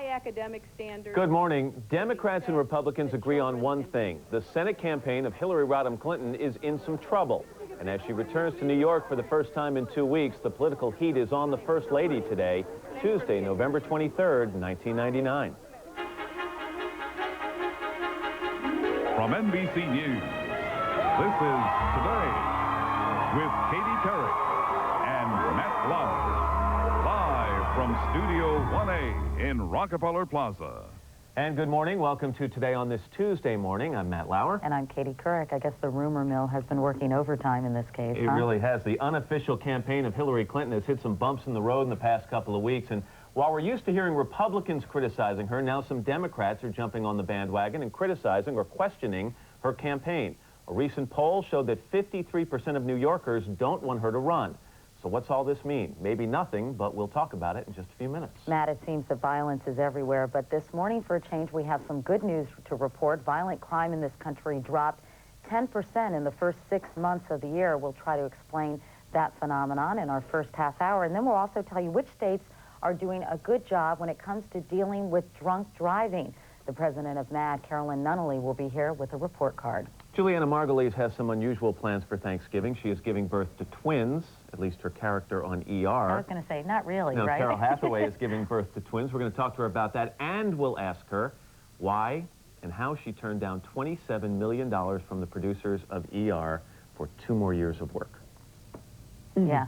high academic standards. Good morning. Democrats and Republicans agree on one thing. The Senate campaign of Hillary Rodham Clinton is in some trouble. And as she returns to New York for the first time in 2 weeks, the political heat is on the First Lady today, Tuesday, November 23rd, 1999. From NBC News, this is Today with Katie Couric and Matt Lauer, live from Studio 1A in Rockefeller Plaza. And good morning. Welcome to Today on this Tuesday morning. I'm Matt Lauer. And I'm Katie Couric. I guess the rumor mill has been working overtime in this case, It really has. The unofficial campaign of Hillary Clinton has hit some bumps in the road in the past couple of weeks. And while we're used to hearing Republicans criticizing her, now some Democrats are jumping on the bandwagon and criticizing or questioning her campaign. A recent poll showed that 53% of New Yorkers don't want her to run. So what's all this mean? Maybe nothing, but we'll talk about it in just a few minutes. Matt, it seems that violence is everywhere, but this morning, for a change, we have some good news to report. Violent crime in this country dropped 10% in the first 6 months of the year. We'll try to explain that phenomenon in our first half hour, and then we'll also tell you which states are doing a good job when it comes to dealing with drunk driving. The president of MAD, Carolyn Nunnally, will be here with a report card. Juliana Margulies has some unusual plans for Thanksgiving. She is giving birth to twins, at least her character on ER. I was going to say, not really, no, right? Carol Hathaway is giving birth to twins. We're going to talk to her about that, and we'll ask her why and how she turned down $27 million from the producers of ER for 2 more years of work. Yeah.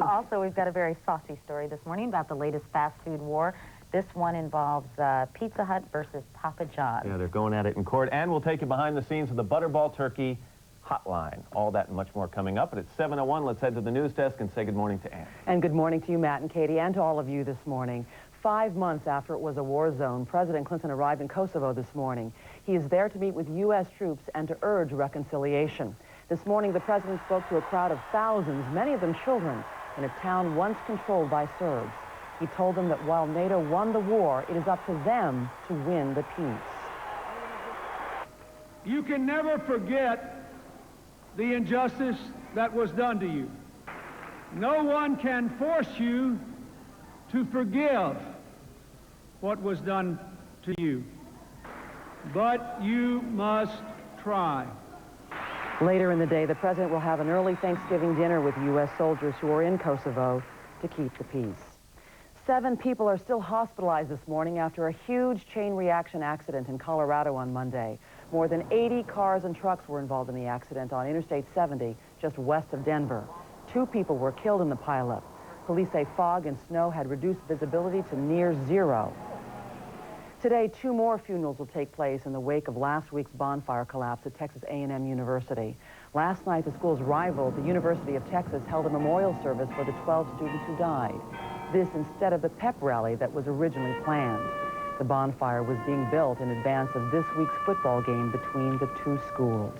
Also, we've got a very saucy story this morning about the latest fast food war. This one involves Pizza Hut versus Papa John's. Yeah, they're going at it in court. And we'll take you behind the scenes of the Butterball Turkey Hotline. All that and much more coming up. But it's 7:01. Let's head to the news desk and say good morning to Ann. And good morning to you, Matt and Katie, and to all of you this morning. 5 months after it was a war zone, President Clinton arrived in Kosovo this morning. He is there to meet with U.S. troops and to urge reconciliation. This morning, the president spoke to a crowd of thousands, many of them children, in a town once controlled by Serbs. He told them that while NATO won the war, it is up to them to win the peace. You can never forget the injustice that was done to you. No one can force you to forgive what was done to you, but you must try. Later in the day, the president will have an early Thanksgiving dinner with U.S. soldiers who are in Kosovo to keep the peace. 7 people are still hospitalized this morning after a huge chain reaction accident in Colorado on Monday. More than 80 cars and trucks were involved in the accident on Interstate 70, just west of Denver. 2 people were killed in the pileup. Police say fog and snow had reduced visibility to near zero. Today, 2 more funerals will take place in the wake of last week's bonfire collapse at Texas A&M University. Last night, the school's rival, the University of Texas, held a memorial service for the 12 students who died. This instead of the pep rally that was originally planned. The bonfire was being built in advance of this week's football game between the 2 schools.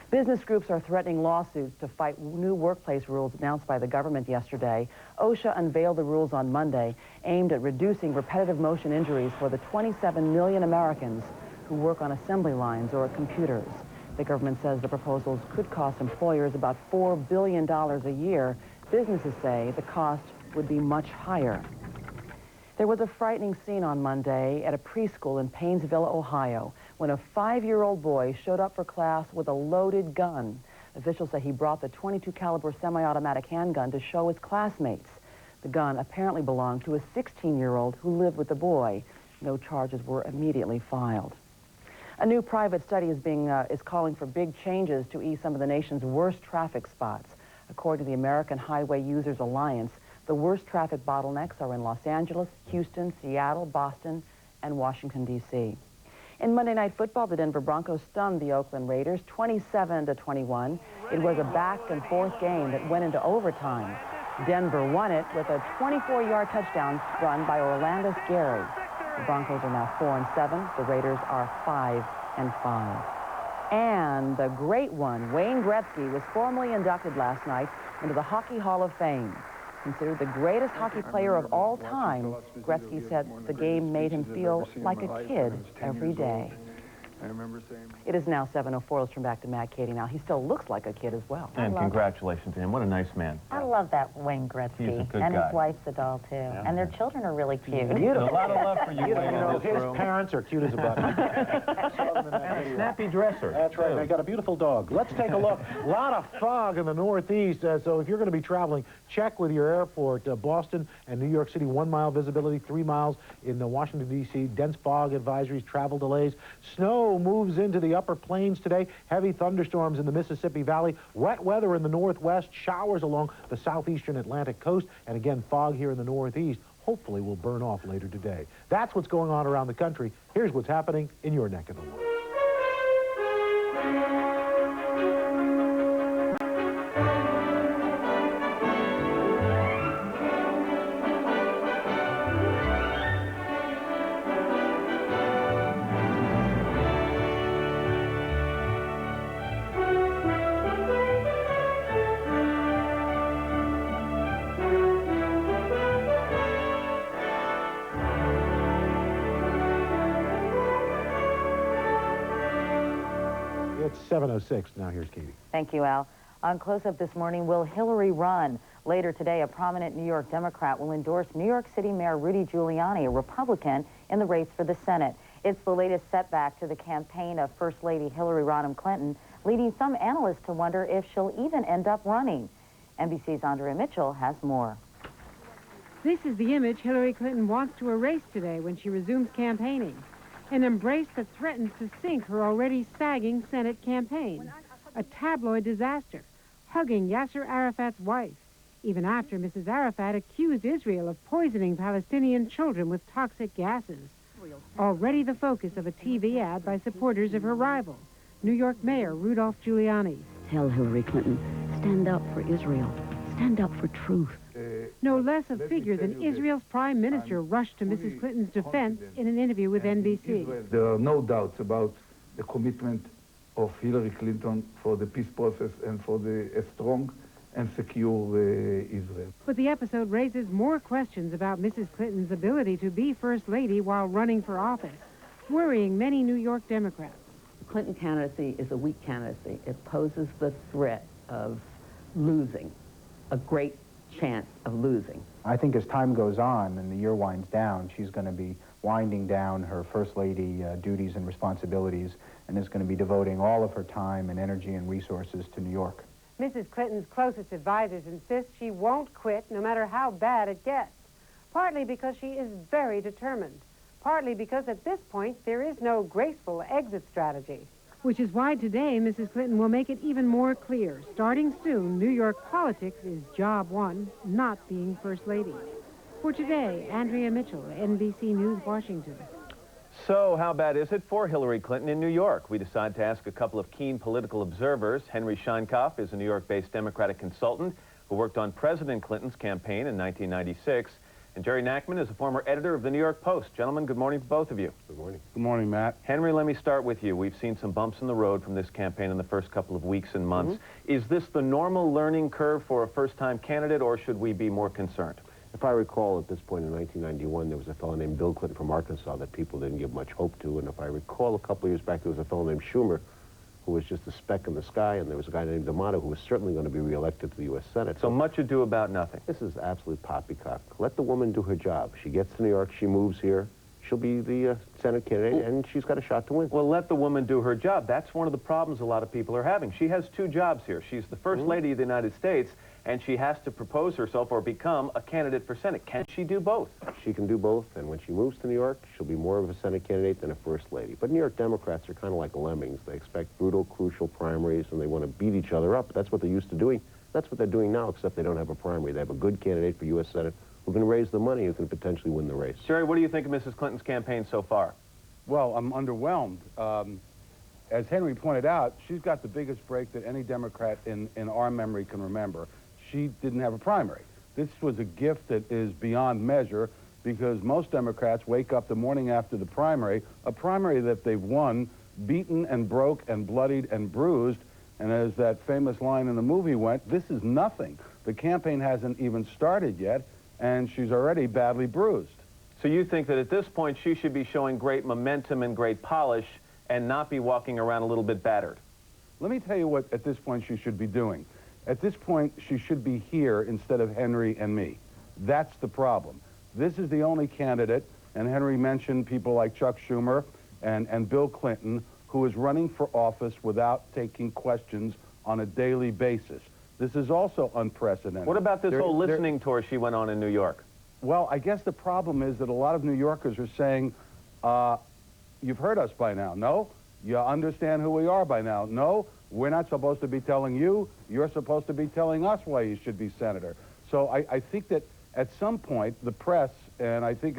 Business groups are threatening lawsuits to fight new workplace rules announced by the government yesterday. OSHA unveiled the rules on Monday, aimed at reducing repetitive motion injuries for the 27 million Americans who work on assembly lines or at computers. The government says the proposals could cost employers about $4 billion a year. Businesses say the cost would be much higher. There was a frightening scene on Monday at a preschool in Paynesville, Ohio, when a 5-year-old boy showed up for class with a loaded gun. Officials say he brought the .22 caliber semi-automatic handgun to show his classmates. The gun apparently belonged to a 16-year-old who lived with the boy. No charges were immediately filed. A new private study is calling for big changes to ease some of the nation's worst traffic spots. According to the American Highway Users Alliance, the worst traffic bottlenecks are in Los Angeles, Houston, Seattle, Boston, and Washington, D.C. In Monday Night Football, the Denver Broncos stunned the Oakland Raiders 27-21. It was a back-and-forth game that went into overtime. Denver won it with a 24-yard touchdown run by Orlando Scary. The Broncos are now 4-7. The Raiders are 5-5. And the great one, Wayne Gretzky, was formally inducted last night into the Hockey Hall of Fame. Considered the greatest hockey player of all time, Gretzky said the game made him feel like a kid every day. I remember saying... It is now 7:04. Let's turn back to Matt Katie now. He still looks like a kid as well. And congratulations to him. What a nice man. I love that Wayne Gretzky. He's a good and guy. his wife's a doll, too. And their children are really cute. A lot of love for you, Wayne, in this His room. parents are cute as a button. And a snappy dresser. That's right. They got a beautiful dog. Let's take a look. A lot of fog in the Northeast, so if you're going to be traveling, check with your airport. Boston and New York City, 1 mile visibility, 3 miles in Washington, D.C. Dense fog advisories, travel delays. Snow moves into the upper plains today. Heavy thunderstorms in the Mississippi Valley. Wet weather in the northwest. Showers along the southeastern Atlantic coast. And again, fog here in the northeast. Hopefully will burn off later today. That's what's going on around the country. Here's what's happening in your neck of the woods. It's 7:06. Now here's Katie. Thank you, Al. On Close-Up this morning, will Hillary run? Later today, a prominent New York Democrat will endorse New York City Mayor Rudy Giuliani, a Republican, in the race for the Senate. It's the latest setback to the campaign of First Lady Hillary Rodham Clinton, leading some analysts to wonder if she'll even end up running. NBC's Andrea Mitchell has more. This is the image Hillary Clinton wants to erase today when she resumes campaigning. An embrace that threatens to sink her already sagging Senate campaign. A tabloid disaster, hugging Yasser Arafat's wife, even after Mrs. Arafat accused Israel of poisoning Palestinian children with toxic gases. Already the focus of a TV ad by supporters of her rival, New York Mayor Rudolph Giuliani. Tell Hillary Clinton, stand up for Israel. Stand up for truth. No less a figure than Israel's prime minister rushed to Mrs. Clinton's defense in an interview with NBC. There are no doubts about the commitment of Hillary Clinton for the peace process and for a strong and secure Israel. But the episode raises more questions about Mrs. Clinton's ability to be First Lady while running for office, worrying many New York Democrats. The Clinton candidacy is a weak candidacy. It poses the threat of losing, a great chance of losing. I think as time goes on and the year winds down, she's going to be winding down her First Lady duties and responsibilities and is going to be devoting all of her time and energy and resources to New York. Mrs. Clinton's closest advisors insist she won't quit no matter how bad it gets, partly because she is very determined, partly because at this point there is no graceful exit strategy. Which is why today Mrs. Clinton will make it even more clear. Starting soon, New York politics is job one, not being First Lady. For today, Andrea Mitchell, NBC News, Washington. So how bad is it for Hillary Clinton in New York? We decided to ask a couple of keen political observers. Henry Scheinkauf is a New York-based Democratic consultant who worked on President Clinton's campaign in 1996. And Jerry Nachman is a former editor of the New York Post. Gentlemen, good morning to both of you. Good morning. Good morning, Matt. Henry, let me start with you. We've seen some bumps in the road from this campaign in the first couple of weeks and months. Is this the normal learning curve for a first-time candidate, or should we be more concerned? If I recall, at this point in 1991, there was a fellow named Bill Clinton from Arkansas that people didn't give much hope to. And if I recall, a couple of years back, there was a fellow named Schumer who was just a speck in the sky, and there was a guy named D'Amato who was certainly going to be reelected to the U.S. Senate. So much ado about nothing. This is absolute poppycock. Let the woman do her job. She gets to New York, she moves here, she'll be the Senate candidate, and she's got a shot to win. Well, let the woman do her job. That's one of the problems a lot of people are having. She has two jobs here. She's the First Lady of the United States, and she has to propose herself or become a candidate for Senate. Can she do both? She can do both, and when she moves to New York, she'll be more of a Senate candidate than a First Lady. But New York Democrats are kind of like lemmings. They expect brutal, crucial primaries, and they want to beat each other up. That's what they're used to doing. That's what they're doing now, except they don't have a primary. They have a good candidate for U.S. Senate who can raise the money, who can potentially win the race. Jerry, what do you think of Mrs. Clinton's campaign so far? Well, I'm underwhelmed. As Henry pointed out, she's got the biggest break that any Democrat in our memory can remember. She didn't have a primary. This was a gift that is beyond measure because most Democrats wake up the morning after the primary, a primary that they've won, beaten and broke and bloodied and bruised, and as that famous line in the movie went, this is nothing. The campaign hasn't even started yet, and she's already badly bruised. So you think that at this point she should be showing great momentum and great polish and not be walking around a little bit battered? Let me tell you what, at this point, she should be doing. At this point, she should be here instead of Henry and me. That's the problem. This is the only candidate, and Henry mentioned people like Chuck Schumer and Bill Clinton, who is running for office without taking questions on a daily basis. This is also unprecedented. What about this whole listening tour she went on in New York? Well, I guess the problem is that a lot of New Yorkers are saying, you've heard us by now. No? You understand who we are by now. No? We're not supposed to be telling you. You're supposed to be telling us why you should be senator. So I think that at some point, the press, and I think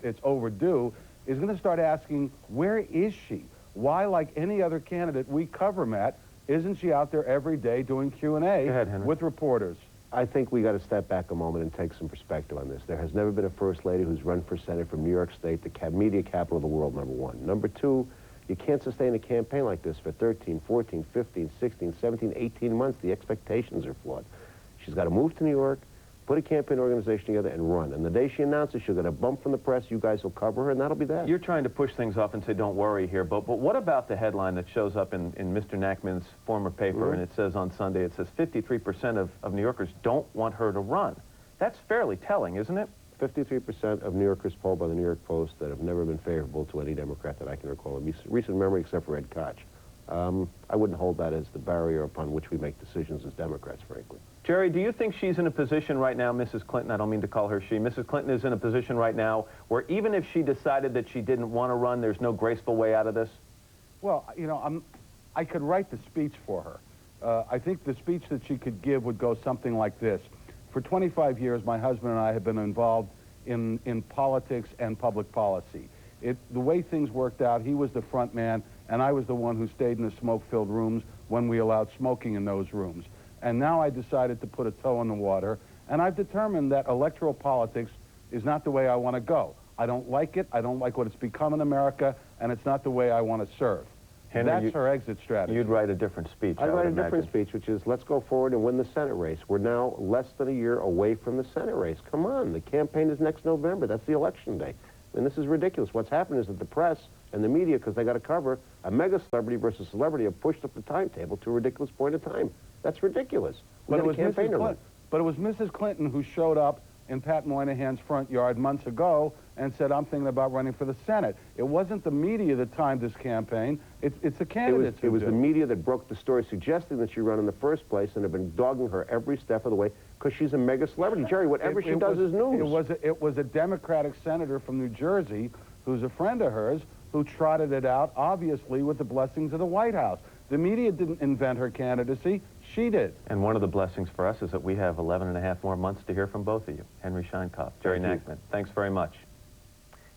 it's overdue, is going to start asking, where is she? Why, like any other candidate we cover, Matt, isn't she out there every day doing Q&A with reporters? I think we got to step back a moment and take some perspective on this. There has never been a first lady who's run for Senate from New York State, the media capital of the world, number one. Number two, you can't sustain a campaign like this for 13, 14, 15, 16, 17, 18 months. The expectations are flawed. She's got to move to New York, put a campaign organization together, and run. And the day she announces she'll get a bump from the press, you guys will cover her, and that'll be that. You're trying to push things off and say, don't worry here, but what about the headline that shows up in Mr. Nachman's former paper, and it says on Sunday, it says 53% of New Yorkers don't want her to run. That's fairly telling, isn't it? 53% of New Yorkers polled by the New York Post that have never been favorable to any Democrat that I can recall in recent memory, except for Ed Koch. I wouldn't hold that as the barrier upon which we make decisions as Democrats, frankly. Jerry, do you think she's in a position right now, Mrs. Clinton, I don't mean to call her she, Mrs. Clinton is in a position right now where even if she decided that she didn't want to run, there's no graceful way out of this? Well, you know, I could write the speech for her. I think the speech that she could give would go something like this. For 25 years, my husband and I have been involved in politics and public policy. The way things worked out, he was the front man, and I was the one who stayed in the smoke-filled rooms when we allowed smoking in those rooms. And now I decided to put a toe in the water, and I've determined that electoral politics is not the way I want to go. I don't like it, I don't like what it's become in America, and it's not the way I want to serve. Henry, that's her exit strategy. You'd write a different speech, I'd write a different speech, which is, let's go forward and win the Senate race. We're now less than a year away from the Senate race. Come on, the campaign is next November. That's the election day. And this is ridiculous. What's happened is that the press and the media, because they got to cover a mega celebrity versus celebrity, have pushed up the timetable to a ridiculous point of time. That's ridiculous. But it was Mrs. Clinton who showed up in Pat Moynihan's front yard months ago and said, I'm thinking about running for the Senate. It wasn't the media that timed this campaign. It's the candidates It was the media that broke the story suggesting that she run in the first place and have been dogging her every step of the way because she's a mega celebrity. Jerry, whatever she does is news. It was a Democratic senator from New Jersey who's a friend of hers who trotted it out, obviously, with the blessings of the White House. The media didn't invent her candidacy. She did. And one of the blessings for us is that we have 11 and a half more months to hear from both of you. Henry Scheinkopf, Jerry Nachman, thanks very much.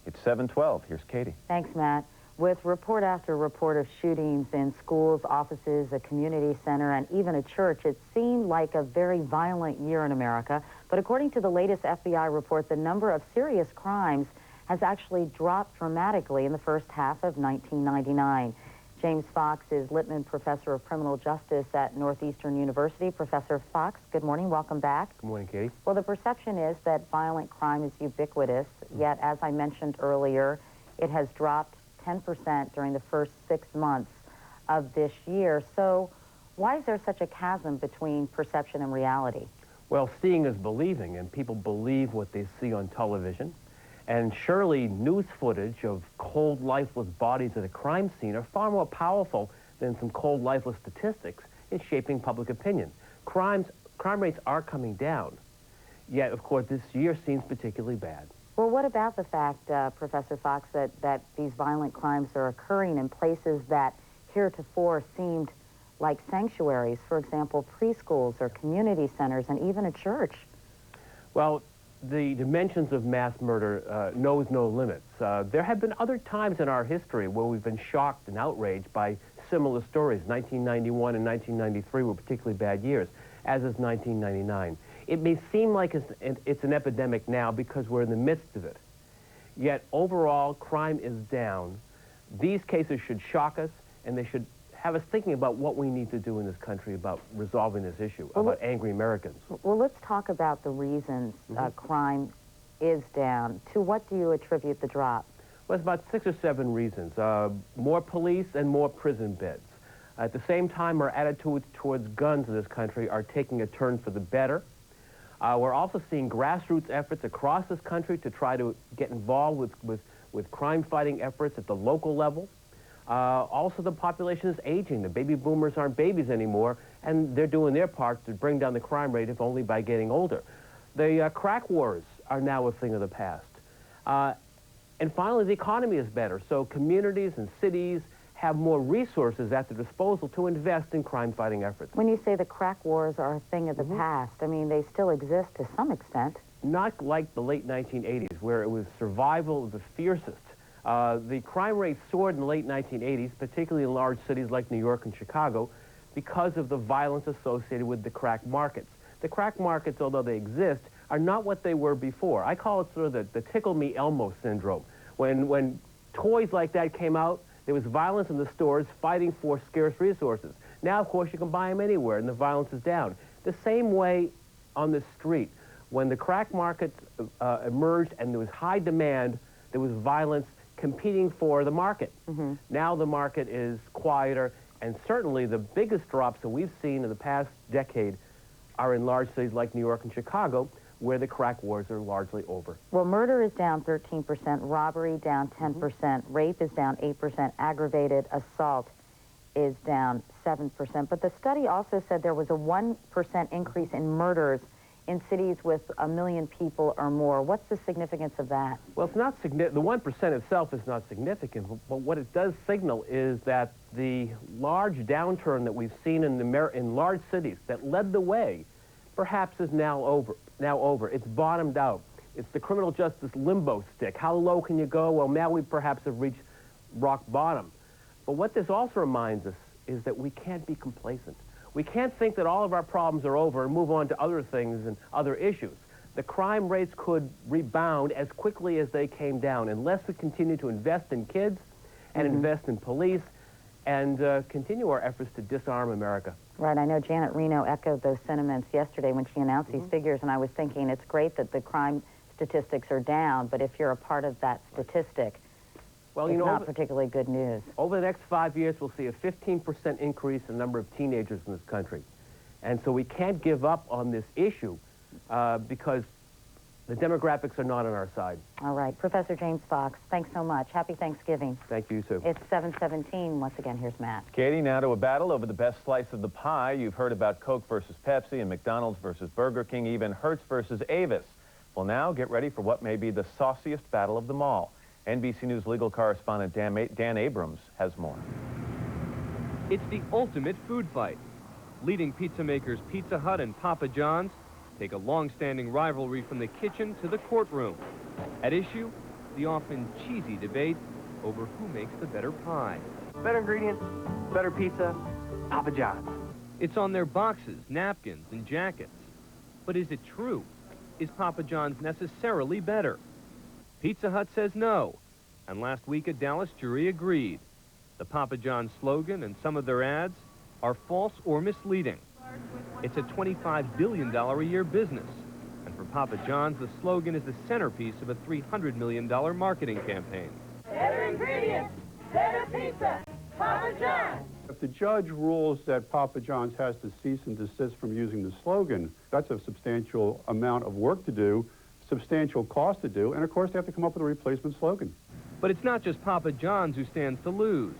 It's 7:12. Here's Katie. Thanks, Matt. With report after report of shootings in schools, offices, a community center, and even a church, it seemed like a very violent year in America. But according to the latest FBI report, the number of serious crimes has actually dropped dramatically in the first half of 1999. James Fox is Littman Professor of Criminal Justice at Northeastern University. Professor Fox, good morning. Welcome back. Good morning, Katie. Well, the perception is that violent crime is ubiquitous, yet, as I mentioned earlier, it has dropped 10% during the first 6 months of this year. So why is there such a chasm between perception and reality? Well, seeing is believing, and people believe what they see on television. And surely news footage of cold, lifeless bodies at a crime scene are far more powerful than some cold, lifeless statistics in shaping public opinion. Crime rates are coming down, yet, of course, this year seems particularly bad. Well, what about the fact, Professor Fox, that these violent crimes are occurring in places that heretofore seemed like sanctuaries, for example, preschools or community centers and even a church? Well, the dimensions of mass murder knows no limits. There have been other times in our history where we've been shocked and outraged by similar stories. 1991 and 1993 were particularly bad years, as is 1999. It may seem like it's an epidemic now because we're in the midst of it. Yet overall, crime is down. These cases should shock us, and they should have us thinking about what we need to do in this country about resolving this issue, about angry Americans. Well, let's talk about the reasons crime is down. To what do you attribute the drop? Well, it's about 6 or 7 reasons. More police and more prison beds. At the same time, our attitudes towards guns in this country are taking a turn for the better. We're also seeing grassroots efforts across this country to try to get involved with crime-fighting efforts at the local level. Also, the population is aging. The baby boomers aren't babies anymore, and they're doing their part to bring down the crime rate, if only by getting older. The crack wars are now a thing of the past. And finally, the economy is better, so communities and cities have more resources at their disposal to invest in crime-fighting efforts. When you say the crack wars are a thing of the past, I mean, they still exist to some extent. Not like the late 1980s, where it was survival of the fiercest. The crime rate soared in the late 1980s, particularly in large cities like New York and Chicago, because of the violence associated with the crack markets. The crack markets, although they exist, are not what they were before. I call it sort of the Tickle Me Elmo syndrome. When toys like that came out, there was violence in the stores fighting for scarce resources. Now, of course, you can buy them anywhere, and the violence is down. The same way on the street. When the crack markets emerged and there was high demand, there was violence competing for the market. Now the market is quieter, and certainly the biggest drops that we've seen in the past decade are in large cities like New York and Chicago, where the crack wars are largely over. Well, murder is down 13%, robbery down 10%, rape is down 8%, aggravated assault is down 7%. But the study also said there was a 1% increase in murders in cities with 1 million people or more. What's the significance of that? Well, it's not significant. The 1% itself is not significant, but what it does signal is that the large downturn that we've seen in large cities that led the way perhaps is now over. It's bottomed out. It's the criminal justice limbo stick. How low can you go? Well, now we perhaps have reached rock bottom. But what this also reminds us is that we can't be complacent. We can't think that all of our problems are over and move on to other things and other issues. The crime rates could rebound as quickly as they came down unless we continue to invest in kids and invest in police and continue our efforts to disarm America. Right, I know Janet Reno echoed those sentiments yesterday when she announced these figures, and I was thinking it's great that the crime statistics are down, but if you're a part of that statistic, well, it's not particularly good news. Over the next 5 years, we'll see a 15% increase in the number of teenagers in this country. And so we can't give up on this issue because the demographics are not on our side. All right. Professor James Fox, thanks so much. Happy Thanksgiving. Thank you, too. It's 7:17. Once again, here's Matt. Katie, now to a battle over the best slice of the pie. You've heard about Coke versus Pepsi and McDonald's versus Burger King, even Hertz versus Avis. Well, now get ready for what may be the sauciest battle of them all. NBC News legal correspondent Dan Abrams has more. It's the ultimate food fight. Leading pizza makers Pizza Hut and Papa John's take a long-standing rivalry from the kitchen to the courtroom. At issue, the often cheesy debate over who makes the better pie. Better ingredients, better pizza, Papa John's. It's on their boxes, napkins, and jackets. But is it true? Is Papa John's necessarily better? Pizza Hut says no, and last week a Dallas jury agreed. The Papa John's slogan and some of their ads are false or misleading. It's a $25 billion a year business, and for Papa John's, the slogan is the centerpiece of a $300 million marketing campaign. Better ingredients, better pizza, Papa John's. If the judge rules that Papa John's has to cease and desist from using the slogan, that's a substantial amount of work to do, substantial cost to do, and of course they have to come up with a replacement slogan. But it's not just Papa John's who stands to lose.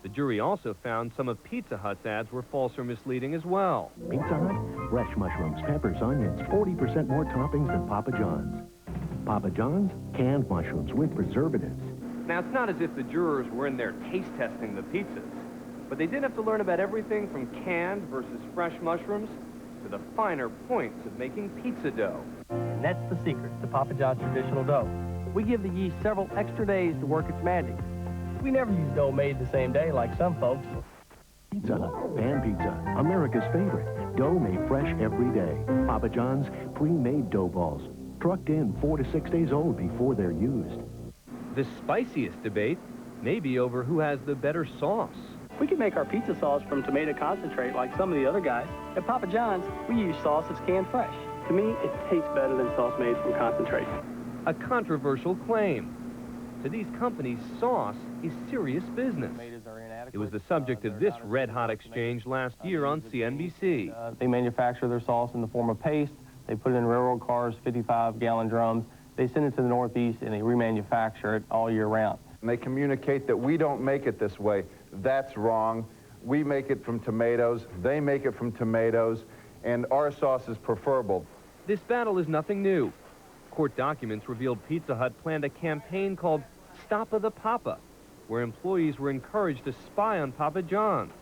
The jury also found some of Pizza Hut's ads were false or misleading as well. Pizza Hut, fresh mushrooms, peppers, onions, 40% more toppings than Papa John's. Papa John's, canned mushrooms with preservatives. Now, it's not as if the jurors were in there taste testing the pizzas, but they did have to learn about everything from canned versus fresh mushrooms to the finer points of making pizza dough. And that's the secret to Papa John's traditional dough. We give the yeast several extra days to work its magic. We never use dough made the same day like some folks. Pizza Hut, pan pizza, America's favorite. Dough made fresh every day. Papa John's, pre-made dough balls. Trucked in 4 to 6 days old before they're used. The spiciest debate may be over who has the better sauce. We can make our pizza sauce from tomato concentrate like some of the other guys. At Papa John's, we use sauce that's canned fresh. To me, it tastes better than sauce made from concentrate. A controversial claim. To these companies, sauce is serious business. It was the subject of this red-hot exchange last year on CNBC. They manufacture their sauce in the form of paste. They put it in railroad cars, 55-gallon drums. They send it to the Northeast, and they remanufacture it all year round. And they communicate that we don't make it this way. That's wrong. We make it from tomatoes. They make it from tomatoes. And our sauce is preferable. This battle is nothing new. Court documents revealed Pizza Hut planned a campaign called Stop of the Papa, where employees were encouraged to spy on Papa John's.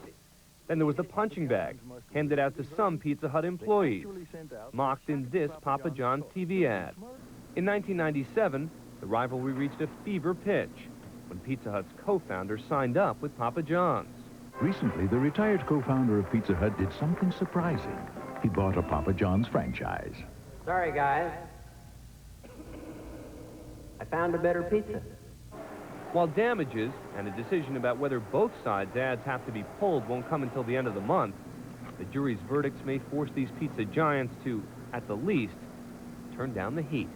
Then there was the punching bag, handed out to some Pizza Hut employees, mocked in this Papa John's TV ad. In 1997, the rivalry reached a fever pitch when Pizza Hut's co-founder signed up with Papa John's. Recently, the retired co-founder of Pizza Hut did something surprising. He bought a Papa John's franchise. Sorry, guys. I found a better pizza. While damages and a decision about whether both sides' ads have to be pulled won't come until the end of the month, the jury's verdicts may force these pizza giants to, at the least, turn down the heat.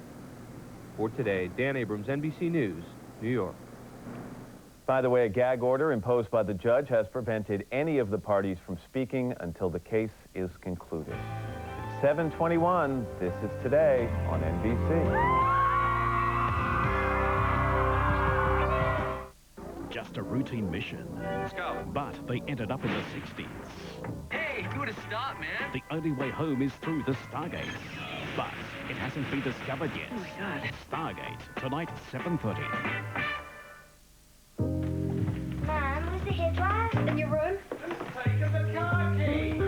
For today, Dan Abrams, NBC News, New York. By the way, a gag order imposed by the judge has prevented any of the parties from speaking until the case is concluded. It's 7:21. This is Today on NBC. Just a routine mission. Let's go. But they ended up in the 60s. Hey, who to stop, man? The only way home is through the Stargate. But it hasn't been discovered yet. Oh, my God. Stargate, tonight at 7:30. Mom, was the hair dryer in your room? Take the car keys.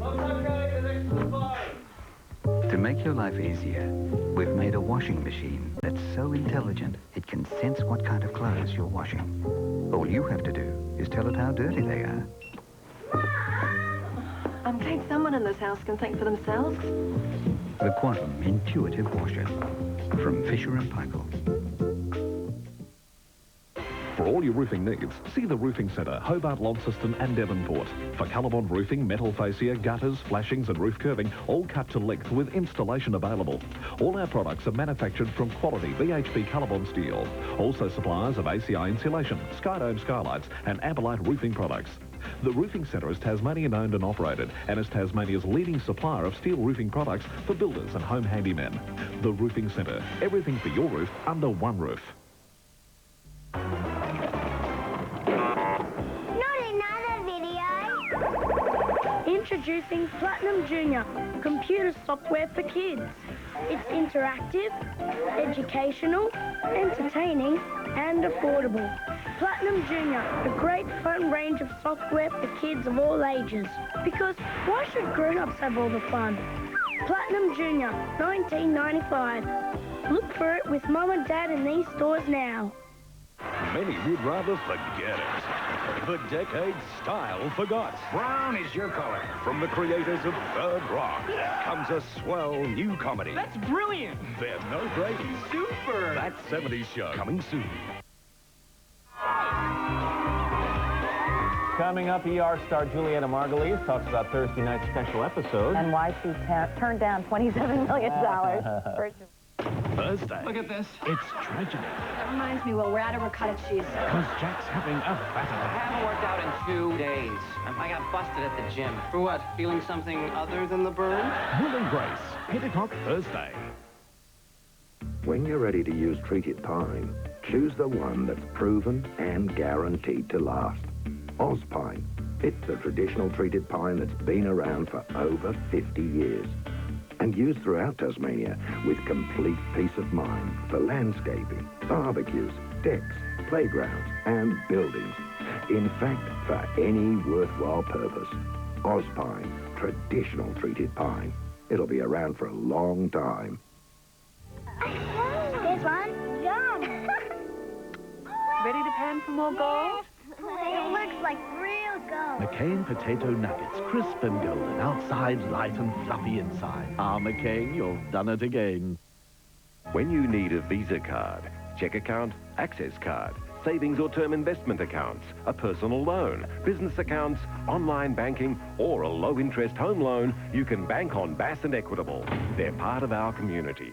I'm not going to next to the phone. To make your life easier, we've made a washing machine that's so intelligent it can sense what kind of clothes you're washing. All you have to do is tell it how dirty they are. I'm glad someone in this house can think for themselves. The Quantum Intuitive Washer from Fisher & Paykel. For all your roofing needs, see the Roofing Centre, Hobart, Launceston and Devonport. For Colorbond roofing, metal fascia, gutters, flashings and roof curving, all cut to length with installation available. All our products are manufactured from quality BHP Colorbond steel. Also suppliers of ACI insulation, Skydome skylights and Amberlite roofing products. The Roofing Centre is Tasmanian owned and operated and is Tasmania's leading supplier of steel roofing products for builders and home handymen. The Roofing Centre, everything for your roof under one roof. Introducing Platinum Junior, computer software for kids. It's interactive, educational, entertaining, and affordable. Platinum Junior, a great fun range of software for kids of all ages. Because why should grown-ups have all the fun? Platinum Junior, $19.95. Look for it with Mum and Dad in these stores now. Many would rather forget it. The decade style forgot. Brown is your color. From the creators of Third Rock comes a swell new comedy. That's brilliant. They're no breaks. Super. That 70s show coming soon. Coming up, ER star Juliana Margulies talks about Thursday night's special episode. And why she turned down $27 million. Thursday. Look at this. It's tragedy. That reminds me, well, we're out of ricotta cheese. Because Jack's having a fat I haven't worked out in 2 days. I got busted at the gym. For what? Feeling something other than the burn? Will and Grace, 8 o'clock Thursday. When you're ready to use treated pine, choose the one that's proven and guaranteed to last. Ozpine. It's the traditional treated pine that's been around for over 50 years. And used throughout Tasmania with complete peace of mind for landscaping, barbecues, decks, playgrounds and buildings. In fact, for any worthwhile purpose. Ozpine, traditional treated pine. It'll be around for a long time. There's one. Yum. Ready to pan some more gold? It looks like real gold. McCain potato nuggets, crisp and golden, outside light and fluffy inside. Ah, McCain, you've done it again. When you need a Visa card, check account, access card, savings or term investment accounts, a personal loan, business accounts, online banking, or a low-interest home loan, you can bank on Bass and Equitable. They're part of our community.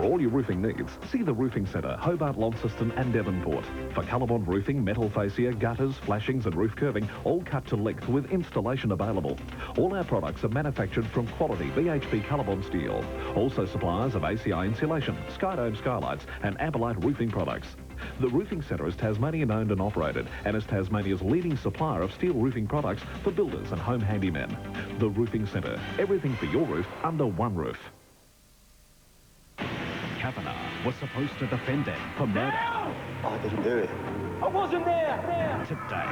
all your roofing needs, see the Roofing Centre, Hobart, Launceston and Devonport. For Colorbond roofing, metal fascia, gutters, flashings and roof curving, all cut to length with installation available. All our products are manufactured from quality BHP Colorbond steel. Also suppliers of ACI insulation, Skydome skylights and Amberlight roofing products. The Roofing Centre is Tasmanian owned and operated and is Tasmania's leading supplier of steel roofing products for builders and home handymen. The Roofing Centre, everything for your roof under one roof. Kavanagh was supposed to defend them for murder. I didn't do it. I wasn't there! Today,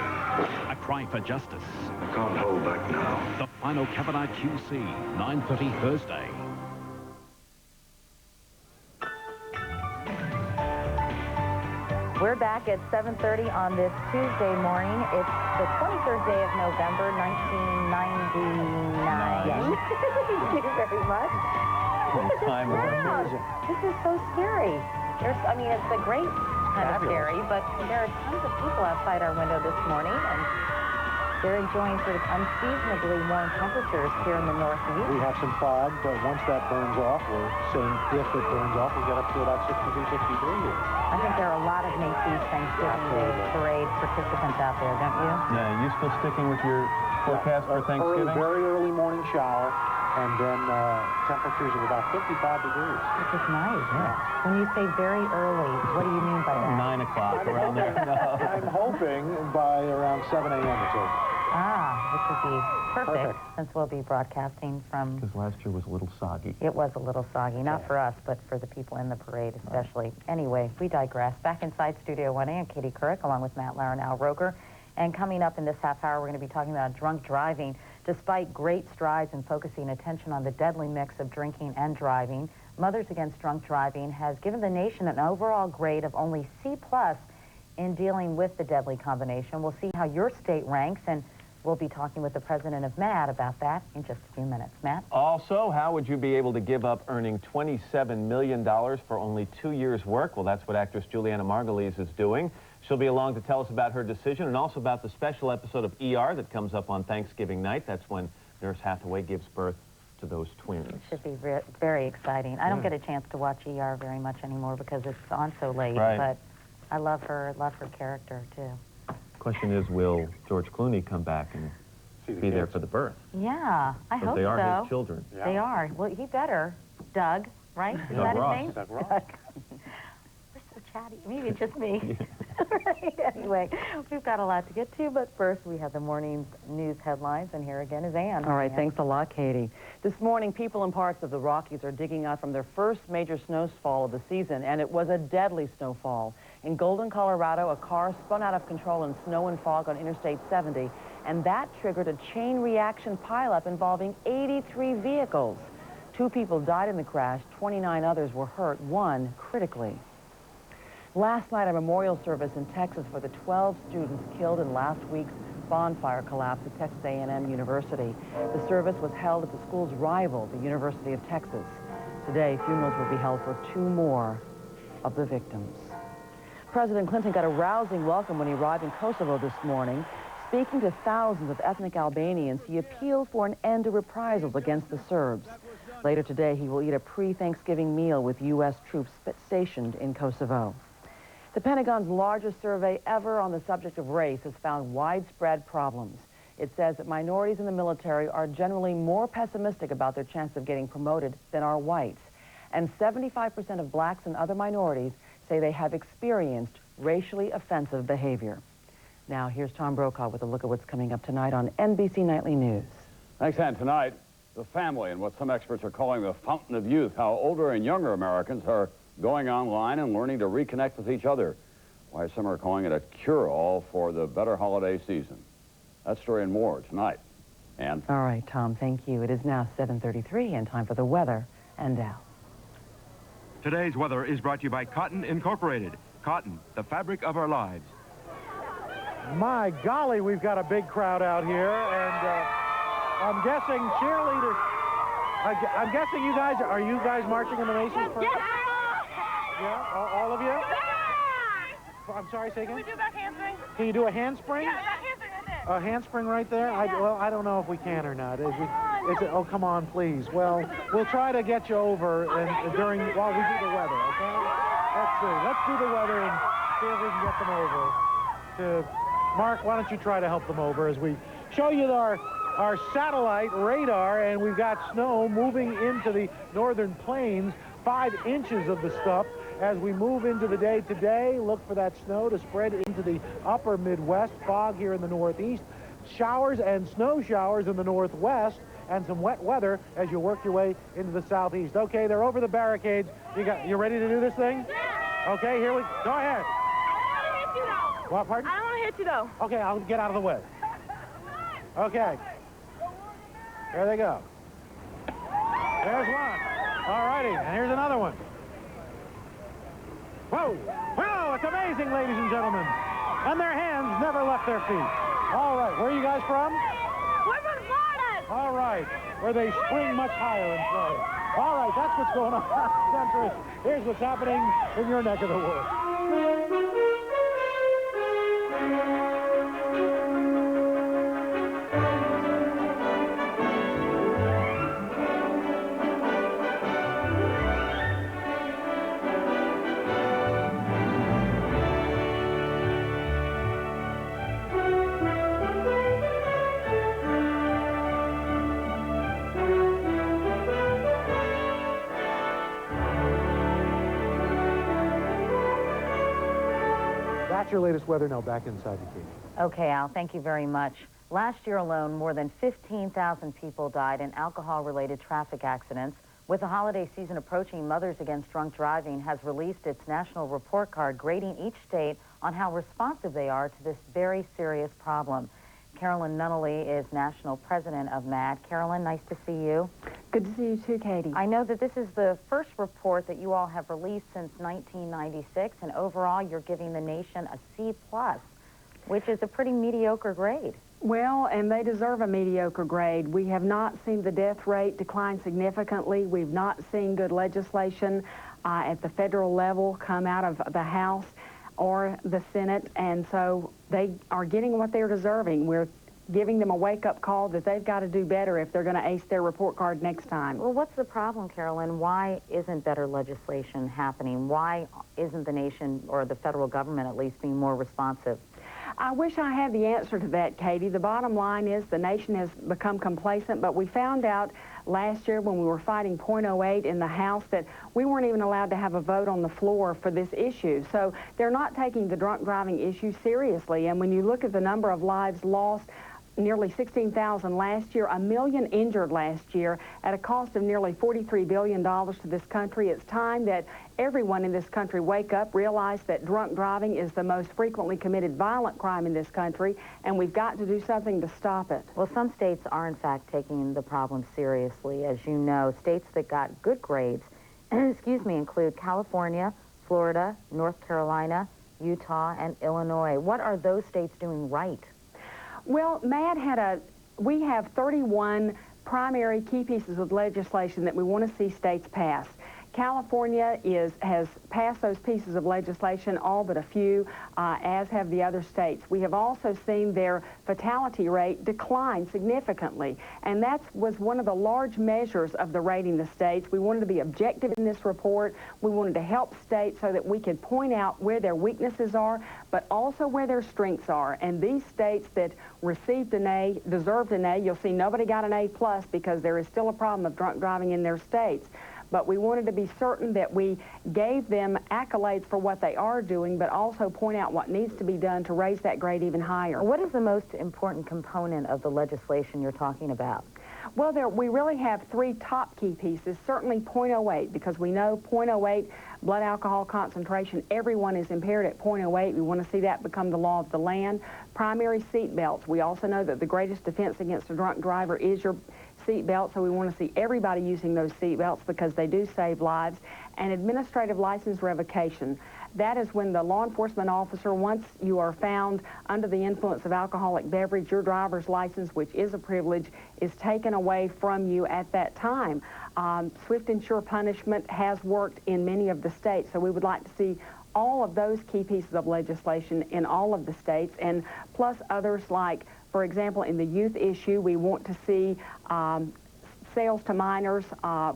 a cry for justice. I can't hold back now. The final Kavanagh QC, 9:30 Thursday. We're back at 7:30 on this Tuesday morning. It's the 23rd day of November, 1999. Thank you very much. Time wow, this is so scary. It's a great kind of scary, but there are tons of people outside our window this morning, and they're enjoying sort of unseasonably warm temperatures here in the Northeast. We have some fog, but once that burns off, we're saying if it burns off, we get up to about 62, 63 here. I think there are a lot of Macy's Thanksgiving Day Parade participants out there, don't you? Yeah, you still sticking with your forecast for Thanksgiving? Very early morning shower, and then temperatures of about 55 degrees. Which is nice. Yeah. When you say very early, what do you mean by that? 9 o'clock, around there. No. I'm hoping by around 7 a.m. it's over. Which would be perfect, since we'll be broadcasting from... Because last year was a little soggy. It was a little soggy, not for us, but for the people in the parade especially. Right. Anyway, we digress. Back inside Studio 1A, I'm Katie Couric, along with Matt Lauer and Al Roker. And coming up in this half hour, we're going to be talking about drunk driving. Despite great strides in focusing attention on the deadly mix of drinking and driving, Mothers Against Drunk Driving has given the nation an overall grade of only C+ in dealing with the deadly combination. We'll see how your state ranks, and we'll be talking with the president of MAD about that in just a few minutes. Matt? Also, how would you be able to give up earning $27 million for only 2 years' work? Well, that's what actress Juliana Margulies is doing. She'll be along to tell us about her decision and also about the special episode of ER that comes up on Thanksgiving night. That's when Nurse Hathaway gives birth to those twins. It should be very exciting. I don't get a chance to watch ER very much anymore because it's on so late, but I love her character, too. Question is, will George Clooney come back and be there for the birth? Yeah, I hope so. They are his children. Yeah. They are. Well, he better. Doug, right? Is that his name? Doug Ross. We're so chatty. Maybe it's just me. Right. Anyway, we've got a lot to get to, but first we have the morning's news headlines, and here again is Ann. All right, thanks a lot, Katie. This morning, people in parts of the Rockies are digging out from their first major snowfall of the season, and it was a deadly snowfall. In Golden, Colorado, a car spun out of control in snow and fog on Interstate 70, and that triggered a chain reaction pileup involving 83 vehicles. 2 people died in the crash, 29 others were hurt, 1 critically. Last night, a memorial service in Texas for the 12 students killed in last week's bonfire collapse at Texas A&M University. The service was held at the school's rival, the University of Texas. Today, funerals will be held for 2 more of the victims. President Clinton got a rousing welcome when he arrived in Kosovo this morning. Speaking to thousands of ethnic Albanians, he appealed for an end to reprisals against the Serbs. Later today, he will eat a pre-Thanksgiving meal with U.S. troops stationed in Kosovo. The Pentagon's largest survey ever on the subject of race has found widespread problems. It says that minorities in the military are generally more pessimistic about their chance of getting promoted than are whites. And 75% of blacks and other minorities say they have experienced racially offensive behavior. Now, here's Tom Brokaw with a look at what's coming up tonight on NBC Nightly News. Thanks, Ann. Tonight, the family and what some experts are calling the fountain of youth, how older and younger Americans are going online and learning to reconnect with each other. Why some are calling it a cure-all for the better holiday season. That story and more tonight. Ann? All right, Tom, thank you. It is now 7:33 and time for the weather and Al. Today's weather is brought to you by Cotton Incorporated. Cotton, the fabric of our lives. My golly, we've got a big crowd out here, and I'm guessing cheerleaders. I'm guessing are you guys marching in the Macy's first? Yeah, all of you? I'm sorry, say again? Can we do back handspring? Can you do a handspring? Yeah, back handspring right there. A handspring right there? Yeah. Well, I don't know if we can or not. Come on, Oh, come on, please. Well, we'll try to get you over while we do the weather, okay? Let's see. Let's do the weather and see if we can get them over. Mark, why don't you try to help them over as we show you our satellite radar, and we've got snow moving into the northern plains, 5 inches of the stuff. As we move into the day today, look for that snow to spread into the upper Midwest, fog here in the Northeast, showers and snow showers in the Northwest, and some wet weather as you work your way into the Southeast. Okay, they're over the barricades. You ready to do this thing? Yeah. Okay, here we go. Ahead. I don't want to hit you, though. What, pardon? I don't want to hit you, though. Okay, I'll get out of the way. Okay. There they go. There's one. All righty, and here's another one. Whoa! Whoa! It's amazing, ladies and gentlemen. And their hands never left their feet. All right, where are you guys from? We're from Florida. All right, where they spring much higher in Florida. All right, that's what's going on in our country. Here's what's happening in your neck of the woods. That's your latest weather. Now back inside the cage. Okay, Al, thank you very much. Last year alone, more than 15,000 people died in alcohol-related traffic accidents. With the holiday season approaching, Mothers Against Drunk Driving has released its national report card grading each state on how responsive they are to this very serious problem. Carolyn Nunnally is national president of MAD. Carolyn, nice to see you. Good to see you too, Katie. I know that this is the first report that you all have released since 1996, and overall you're giving the nation a C+, which is a pretty mediocre grade. Well, and they deserve a mediocre grade. We have not seen the death rate decline significantly. We've not seen good legislation at the federal level come out of the House or the Senate, and so they are getting what they're deserving. We're giving them a wake-up call that they've got to do better if they're going to ace their report card next time. Well, what's the problem, Carolyn? Why isn't better legislation happening? Why isn't the nation, or the federal government at least, being more responsive? I wish I had the answer to that, Katie. The bottom line is the nation has become complacent, but we found out last year when we were fighting .08 in the House that we weren't even allowed to have a vote on the floor for this issue. So they're not taking the drunk driving issue seriously. And when you look at the number of lives lost, nearly 16,000 last year, 1 million injured last year at a cost of nearly $43 billion to this country. It's time that everyone in this country wake up, realize that drunk driving is the most frequently committed violent crime in this country, and we've got to do something to stop it. Well, some states are in fact taking the problem seriously. As you know, states that got good grades, excuse me, include California, Florida, North Carolina, Utah, and Illinois. What are those states doing right? Well, we have 31 primary key pieces of legislation that we want to see states pass. California has passed those pieces of legislation, all but a few, as have the other states. We have also seen their fatality rate decline significantly, and that was one of the large measures of the rating the states. We wanted to be objective in this report. We wanted to help states so that we could point out where their weaknesses are, but also where their strengths are. And these states that received an A, deserved an A. You'll see nobody got an A+ because there is still a problem of drunk driving in their states. But we wanted to be certain that we gave them accolades for what they are doing, but also point out what needs to be done to raise that grade even higher. What is the most important component of the legislation you're talking about? Well, we really have 3 top key pieces. Certainly .08, because we know .08 blood alcohol concentration, everyone is impaired at .08. We want to see that become the law of the land. Primary seat belts. We also know that the greatest defense against a drunk driver is your seat belt, so we want to see everybody using those seat belts because they do save lives. And administrative license revocation. That is when the law enforcement officer, once you are found under the influence of alcoholic beverage, your driver's license, which is a privilege, is taken away from you at that time. Swift and sure punishment has worked in many of the states, so we would like to see all of those key pieces of legislation in all of the states, and plus others like, for example, in the youth issue, we want to see sales to minors.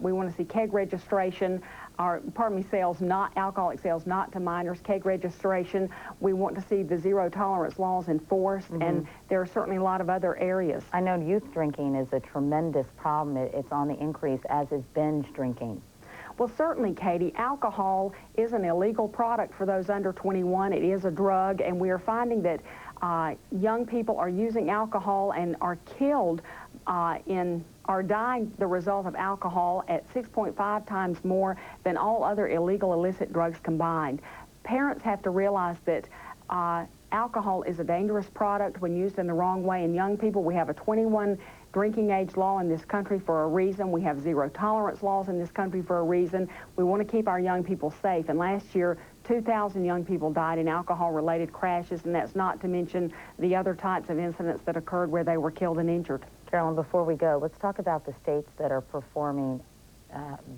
We want to see keg registration, alcoholic sales not to minors, keg registration. We want to see the zero tolerance laws enforced, and there are certainly a lot of other areas. I know youth drinking is a tremendous problem. It's on the increase, as is binge drinking. Well, certainly, Katie, alcohol is an illegal product for those under 21. It is a drug, and we are finding that young people are using alcohol and are killed are dying the result of alcohol at 6.5 times more than all other illegal illicit drugs combined. Parents have to realize that alcohol is a dangerous product when used in the wrong way. In young people, we have a 21 drinking age law in this country for a reason. We have zero tolerance laws in this country for a reason. We want to keep our young people safe. And last year, 2,000 young people died in alcohol-related crashes, and that's not to mention the other types of incidents that occurred where they were killed and injured. Carolyn, before we go, let's talk about the states that are performing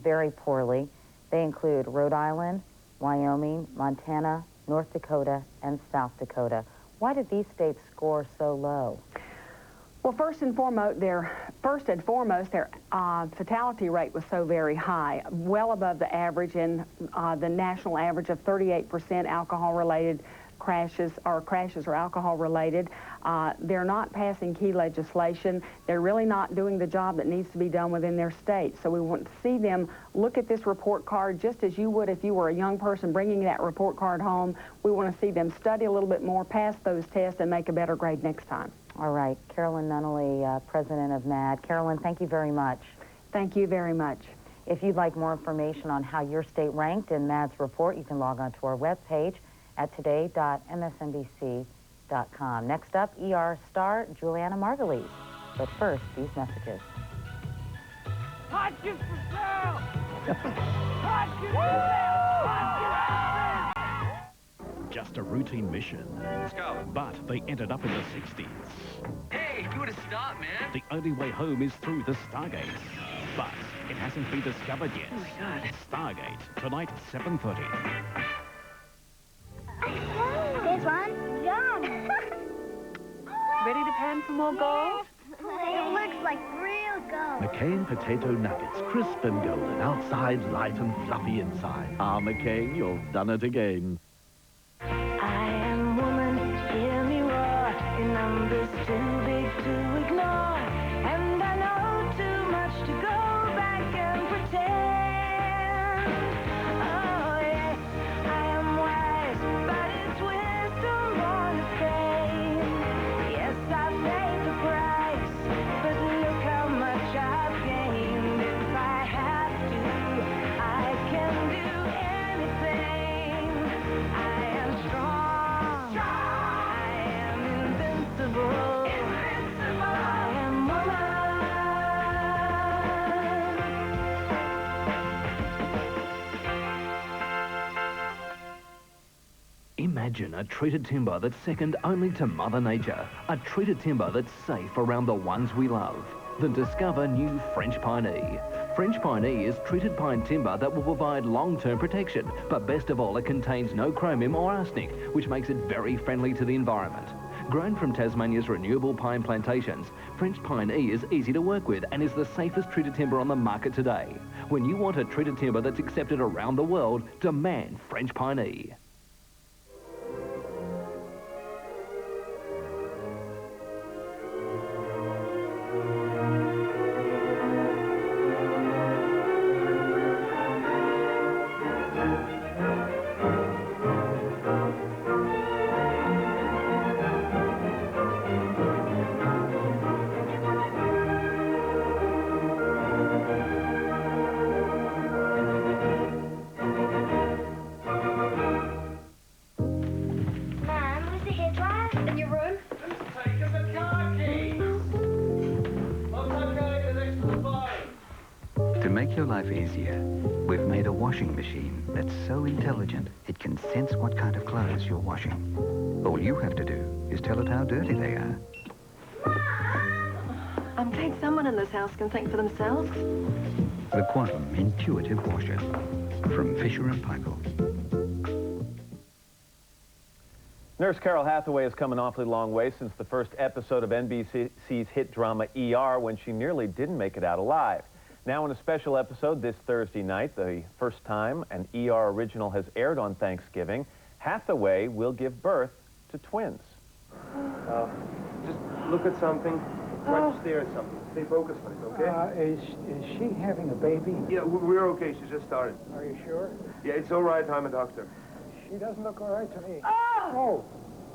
very poorly. They include Rhode Island, Wyoming, Montana, North Dakota, and South Dakota. Why did these states score so low? Well, first and foremost, their fatality rate was so very high, well above the average, and the national average of 38% alcohol-related crashes are alcohol-related. They're not passing key legislation. They're really not doing the job that needs to be done within their state. So we want to see them look at this report card just as you would if you were a young person bringing that report card home. We want to see them study a little bit more, pass those tests, and make a better grade next time. All right. Carolyn Nunnally, president of MAD. Carolyn, thank you very much. Thank you very much. If you'd like more information on how your state ranked in MAD's report, you can log on to our webpage at today.msnbc.com. Next up, ER star Juliana Margulies. But first, these messages. Hodgkins for sale! Hodgkins for sale! Hodgkins for sale! Just a routine mission. Let's go. But they ended up in the 60s. Hey, you would have stopped, man. The only way home is through the Stargate. But it hasn't been discovered yet. Oh, my God. Stargate, tonight, 7:30. There's one. Yum. Ready to pan for more gold? It looks like real gold. McCain potato nuggets, crisp and golden, outside light and fluffy inside. Ah, McCain, you've done it again. I am woman, hear me roar. Your number's too big to ignore. And I know too much to go back and pretend. Oh, yes, I am wise, but it's wisdom born of pain. Yes, I've paid the price, but look how much I've gained. If I have to, I can do anything. I am strong. I am invincible. I am woman. Imagine a treated timber that's second only to Mother Nature. A treated timber that's safe around the ones we love. Then discover new French Piney. French Piney is treated pine timber that will provide long-term protection, but best of all, it contains no chromium or arsenic, which makes it very friendly to the environment. Grown from Tasmania's renewable pine plantations, French Piney is easy to work with and is the safest treated timber on the market today. When you want a treated timber that's accepted around the world, demand French Piney. To make your life easier, we've made a washing machine that's so intelligent it can sense what kind of clothes you're washing. All you have to do is tell it how dirty they are. I'm glad someone in this house can think for themselves. The Quantum Intuitive Washer from Fisher & Paykel. Nurse Carol Hathaway has come an awfully long way since the first episode of NBC's hit drama ER, when she nearly didn't make it out alive. Now in a special episode this Thursday night, the first time an ER original has aired on Thanksgiving, Hathaway will give birth to twins. Just look at something. Try to stare at something. Stay focused, please, okay? Is she having a baby? Yeah, we're okay. She just started. Are you sure? Yeah, it's all right. I'm a doctor. She doesn't look all right to me. Oh!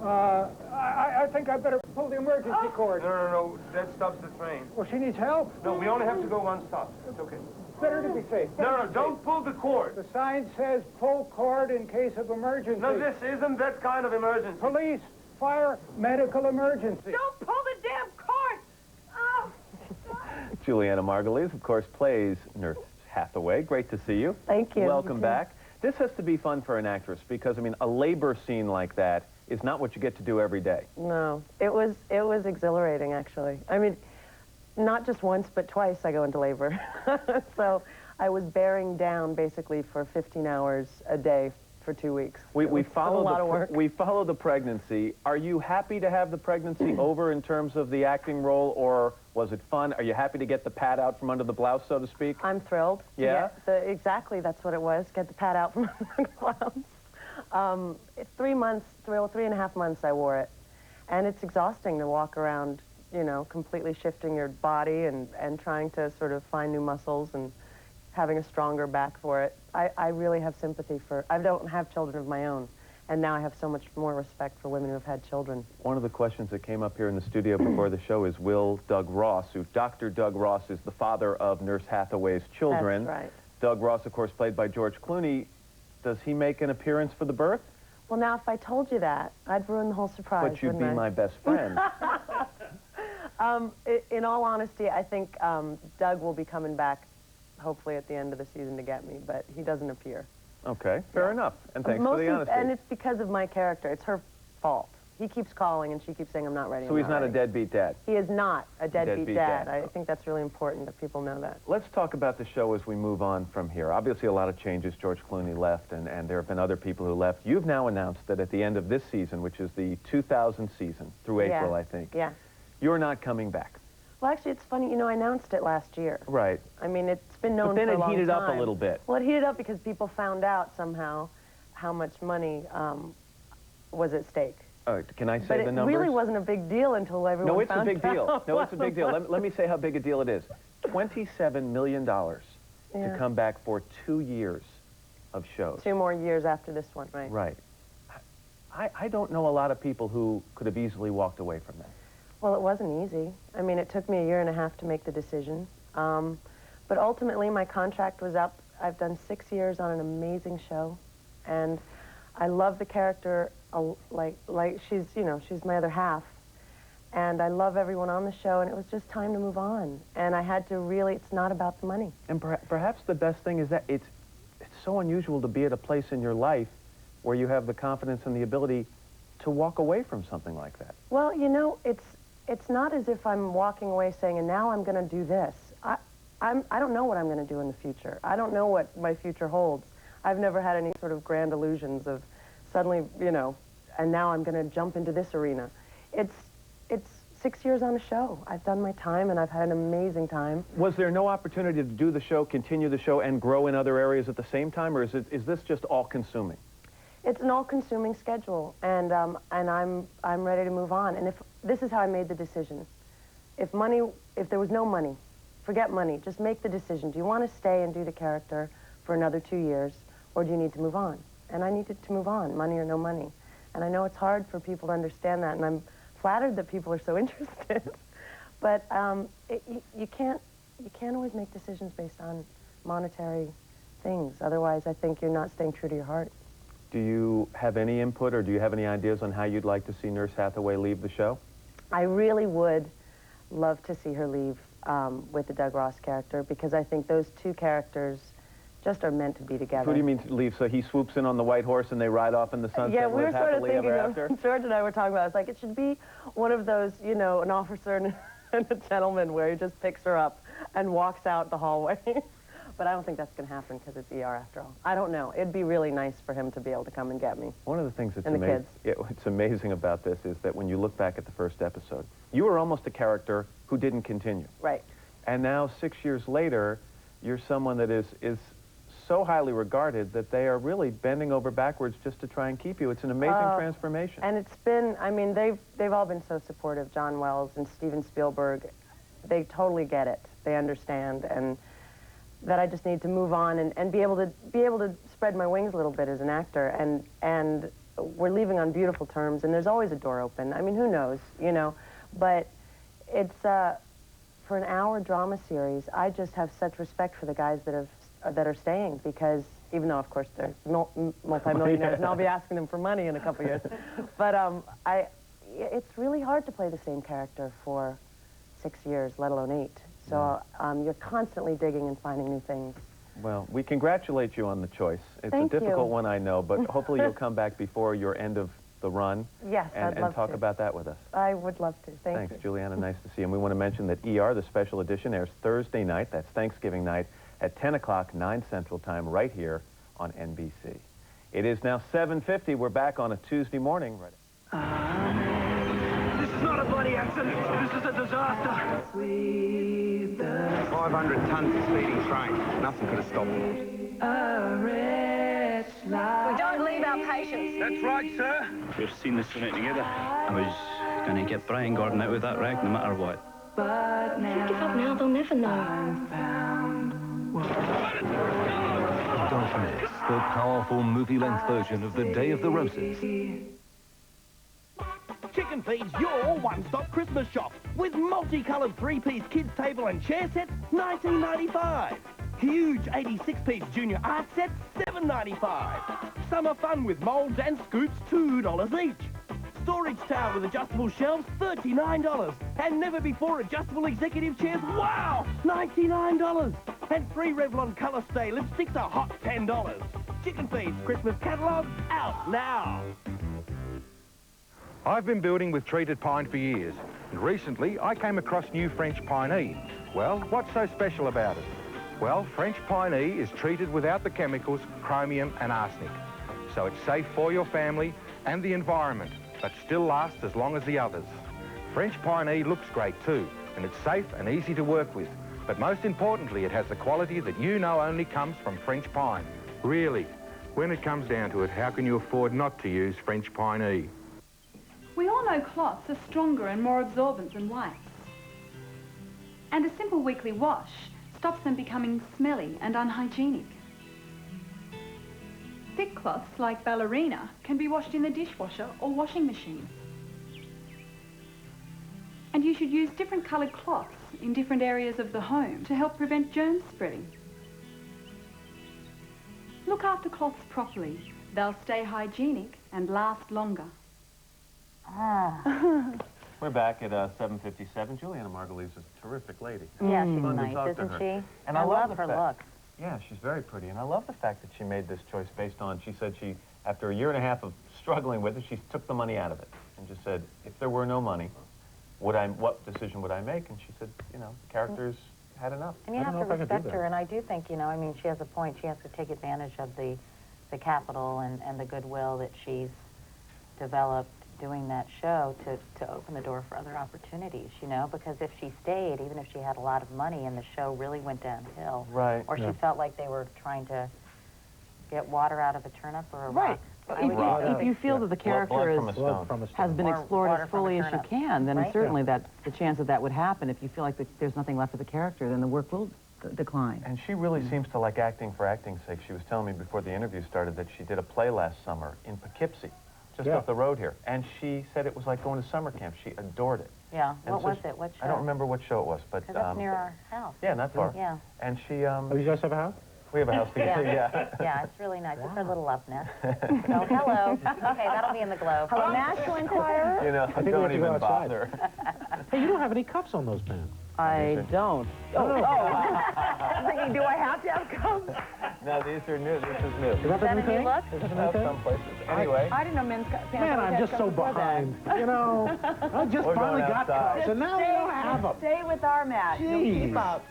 I think I better pull the emergency cord. No. That stops the train. Well, she needs help. No, we only have to go one stop. It's okay. Better to be safe. No, don't pull the cord. The sign says pull cord in case of emergency. No, this isn't that kind of emergency. Police, fire, medical emergency. Don't pull the damn cord! Oh! Juliana Margulies, of course, plays Nurse Hathaway. Great to see you. Thank you. Welcome back. This has to be fun for an actress because, I mean, a labor scene like that is not what you get to do every day. No, it was exhilarating, actually. I mean, not just once, but twice I go into labor. So I was bearing down basically for 15 hours a day for 2 weeks. We follow a lot of work. We follow the pregnancy. Are you happy to have the pregnancy over in terms of the acting role, or was it fun? Are you happy to get the pad out from under the blouse, so to speak? I'm thrilled. Yeah? Exactly, that's what it was. Get the pad out from under the blouse. 3 months, 3.5 months I wore it. And it's exhausting to walk around, you know, completely shifting your body and trying to sort of find new muscles and having a stronger back for it. I really have sympathy for, I don't have children of my own, and now I have so much more respect for women who have had children. One of the questions that came up here in the studio before the show is, will Doug Ross, who Dr. Doug Ross is the father of Nurse Hathaway's children. That's right. Doug Ross, of course, played by George Clooney. Does he make an appearance for the birth? Well, now, if I told you that, I'd ruin the whole surprise, But you'd be wouldn't I? my best friend. In all honesty, I think Doug will be coming back hopefully at the end of the season to get me, but he doesn't appear. Okay, fair enough. And thanks for the honesty. And it's because of my character. It's her fault. He keeps calling and she keeps saying, I'm not ready. So he's not a deadbeat dad? He is not a deadbeat dad. dad. I think that's really important that people know that. Let's talk about the show as we move on from here. Obviously, a lot of changes. George Clooney left, and there have been other people who left. You've now announced that at the end of this season, which is the 2000 season, through April, I think, you're not coming back. Well, actually, it's funny. You know, I announced it last year. Right. I mean, it's been known for a long time. But then it heated up a little bit. Well, it heated up because people found out somehow how much money was at stake. Can I say but the numbers? It really wasn't a big deal until everyone No, it's found a big deal. out. No, it's a big deal. Let me say how big a deal it is. $27 million to come back for 2 years of shows. 2 more years after this one, right? Right. I don't know a lot of people who could have easily walked away from that. Well, it wasn't easy. I mean, it took me 1.5 years to make the decision. But ultimately, my contract was up. I've done 6 years on an amazing show, and I love the character like she's, you know, she's my other half. And I love everyone on the show, and it was just time to move on. And I had to really, it's not about the money. And perhaps the best thing is that it's so unusual to be at a place in your life where you have the confidence and the ability to walk away from something like that. Well, you know, it's not as if I'm walking away saying, and now I'm going to do this. I don't know what I'm going to do in the future. I don't know what my future holds. I've never had any sort of grand illusions of suddenly, you know, and now I'm going to jump into this arena. It's 6 years on a show. I've done my time, and I've had an amazing time. Was there no opportunity to do the show, continue the show, and grow in other areas at the same time, or is this just all-consuming? It's an all-consuming schedule, and I'm ready to move on. And if this is how I made the decision. If there was no money, forget money. Just make the decision. Do you want to stay and do the character for another 2 years, or do you need to move on? And I needed to move on, money or no money. And I know it's hard for people to understand that, and I'm flattered that people are so interested. But you can't always make decisions based on monetary things. Otherwise, I think you're not staying true to your heart. Do you have any input, or do you have any ideas on how you'd like to see Nurse Hathaway leave the show? I really would love to see her leave with the Doug Ross character, because I think those two characters just are meant to be together. Who do you mean leave? So he swoops in on the white horse and they ride off in the sunset? Yeah, we were sort of thinking after? George and I were talking about it. It's like, it should be one of those, you know, an officer and a gentleman where he just picks her up and walks out the hallway. But I don't think that's going to happen because it's ER after all. I don't know. It'd be really nice for him to be able to come and get me. One of the things that's it's amazing about this is that when you look back at the first episode, you were almost a character who didn't continue. Right. And now, 6 years later, you're someone that is so highly regarded that they are really bending over backwards just to try and keep you. It's an amazing transformation. And it's been, I mean, they've all been so supportive, John Wells and Steven Spielberg. They totally get it. They understand, and that I just need to move on and be able to spread my wings a little bit as an actor. And we're leaving on beautiful terms, and there's always a door open. I mean, who knows, you know? But it's for an hour drama series. I just have such respect for the guys that are staying, because even though, of course, they're multi-millionaires, and I'll be asking them for money in a couple years. But it's really hard to play the same character for 6 years, let alone 8. So you're constantly digging and finding new things. Well, we congratulate you on the choice. It's Thank a difficult you. one, I know, but hopefully you'll come back before your end of the run. Yes, I'd love and talk to. about that with us. I would love to. Thanks, Thanks, Juliana. Nice to see you. And we want to mention that ER, the special edition, airs Thursday night. That's Thanksgiving night at 10 o'clock, 9 Central Time, right here on NBC. It is now 7:50. We're back on a Tuesday morning. This is not a bloody accident. This is a disaster. 500 tons of speeding train. Nothing could have stopped it. We don't leave our patients. That's right, sir. We've seen this tonight together. I was going to get Brian Gordon out with that wreck no matter what. But now, if you give up now, they'll never know. Don't miss the powerful movie-length version of The Day of the Roses. Chicken Feed's your one-stop Christmas shop with multicoloured three-piece kids table and chair sets, $19.95. Huge 86-piece junior art sets, $7.95. Summer fun with moulds and scoops, $2 each. Storage tower with adjustable shelves, $39. And never before adjustable executive chairs, wow, $99. And free Revlon Colour Stay lipsticks, a hot $10. Chicken Feed's Christmas catalogue, out now. I've been building with treated pine for years, and recently I came across new French Piney. Well, what's so special about it? Well, French Piney is treated without the chemicals chromium and arsenic, so it's safe for your family and the environment, but still lasts as long as the others. French Piney looks great too, and it's safe and easy to work with, but most importantly, it has the quality that you know only comes from French pine. Really, when it comes down to it, how can you afford not to use French Piney? We all know cloths are stronger and more absorbent than whites. And a simple weekly wash stops them becoming smelly and unhygienic. Thick cloths like ballerina can be washed in the dishwasher or washing machine. And you should use different coloured cloths in different areas of the home to help prevent germ spreading. Look after cloths properly. They'll stay hygienic and last longer. We're back at 7:57. Juliana Margulies is a terrific lady. Yeah, she's Fun to nice, talk to isn't her. she? And I love love the her fact- look. Yeah, she's very pretty, and I love the fact that she made this choice based on, she said she, after a year and a half of struggling with it, she took the money out of it and just said, if there were no money, what decision would I make? And she said, you know, the characters had enough. And you have to respect her, and I do think, you know, I mean, she has a point. She has to take advantage of the capital and the goodwill that she's developed doing that show to open the door for other opportunities, you know, because if she stayed, even if she had a lot of money and the show really went downhill, right, or she felt like they were trying to get water out of a turnip or a rock, If you feel that the character has been explored as fully as you can, then certainly the chance that would happen. If you feel like there's nothing left of the character, then the work will decline. And she really seems to like acting for acting's sake. She was telling me before the interview started that she did a play last summer in Poughkeepsie, just up the road here. And she said it was like going to summer camp. She adored it. Yeah. And What was it? What show? I don't remember what show it was, but... Because that's near our house. Yeah, not far. Yeah. And she... Oh, you guys have a house? We have a house together, yeah. Yeah, it's really nice. It's our little love nest. Oh, hello. Okay, that'll be in the Globe. Hello, National Enquirer. You know, don't even bother. Hey, you don't have any cuffs on those pants. I don't. I'm thinking, do I have to have cups? No, these are new. This is new. Is that a new thing? look? Is that a new thing? Some places. Anyway. I didn't know men's pants. Man, I'm just so behind. You know, I just We're finally going got outside. cuffs, and now I don't have them. Stay with our Matt. You'll keep Jeez. up.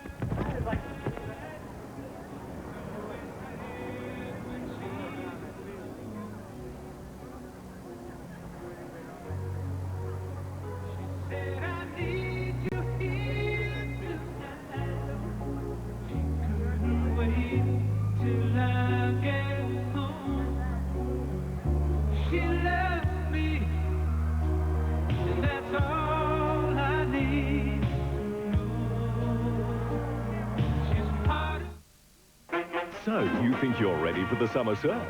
think you're ready for the summer surf.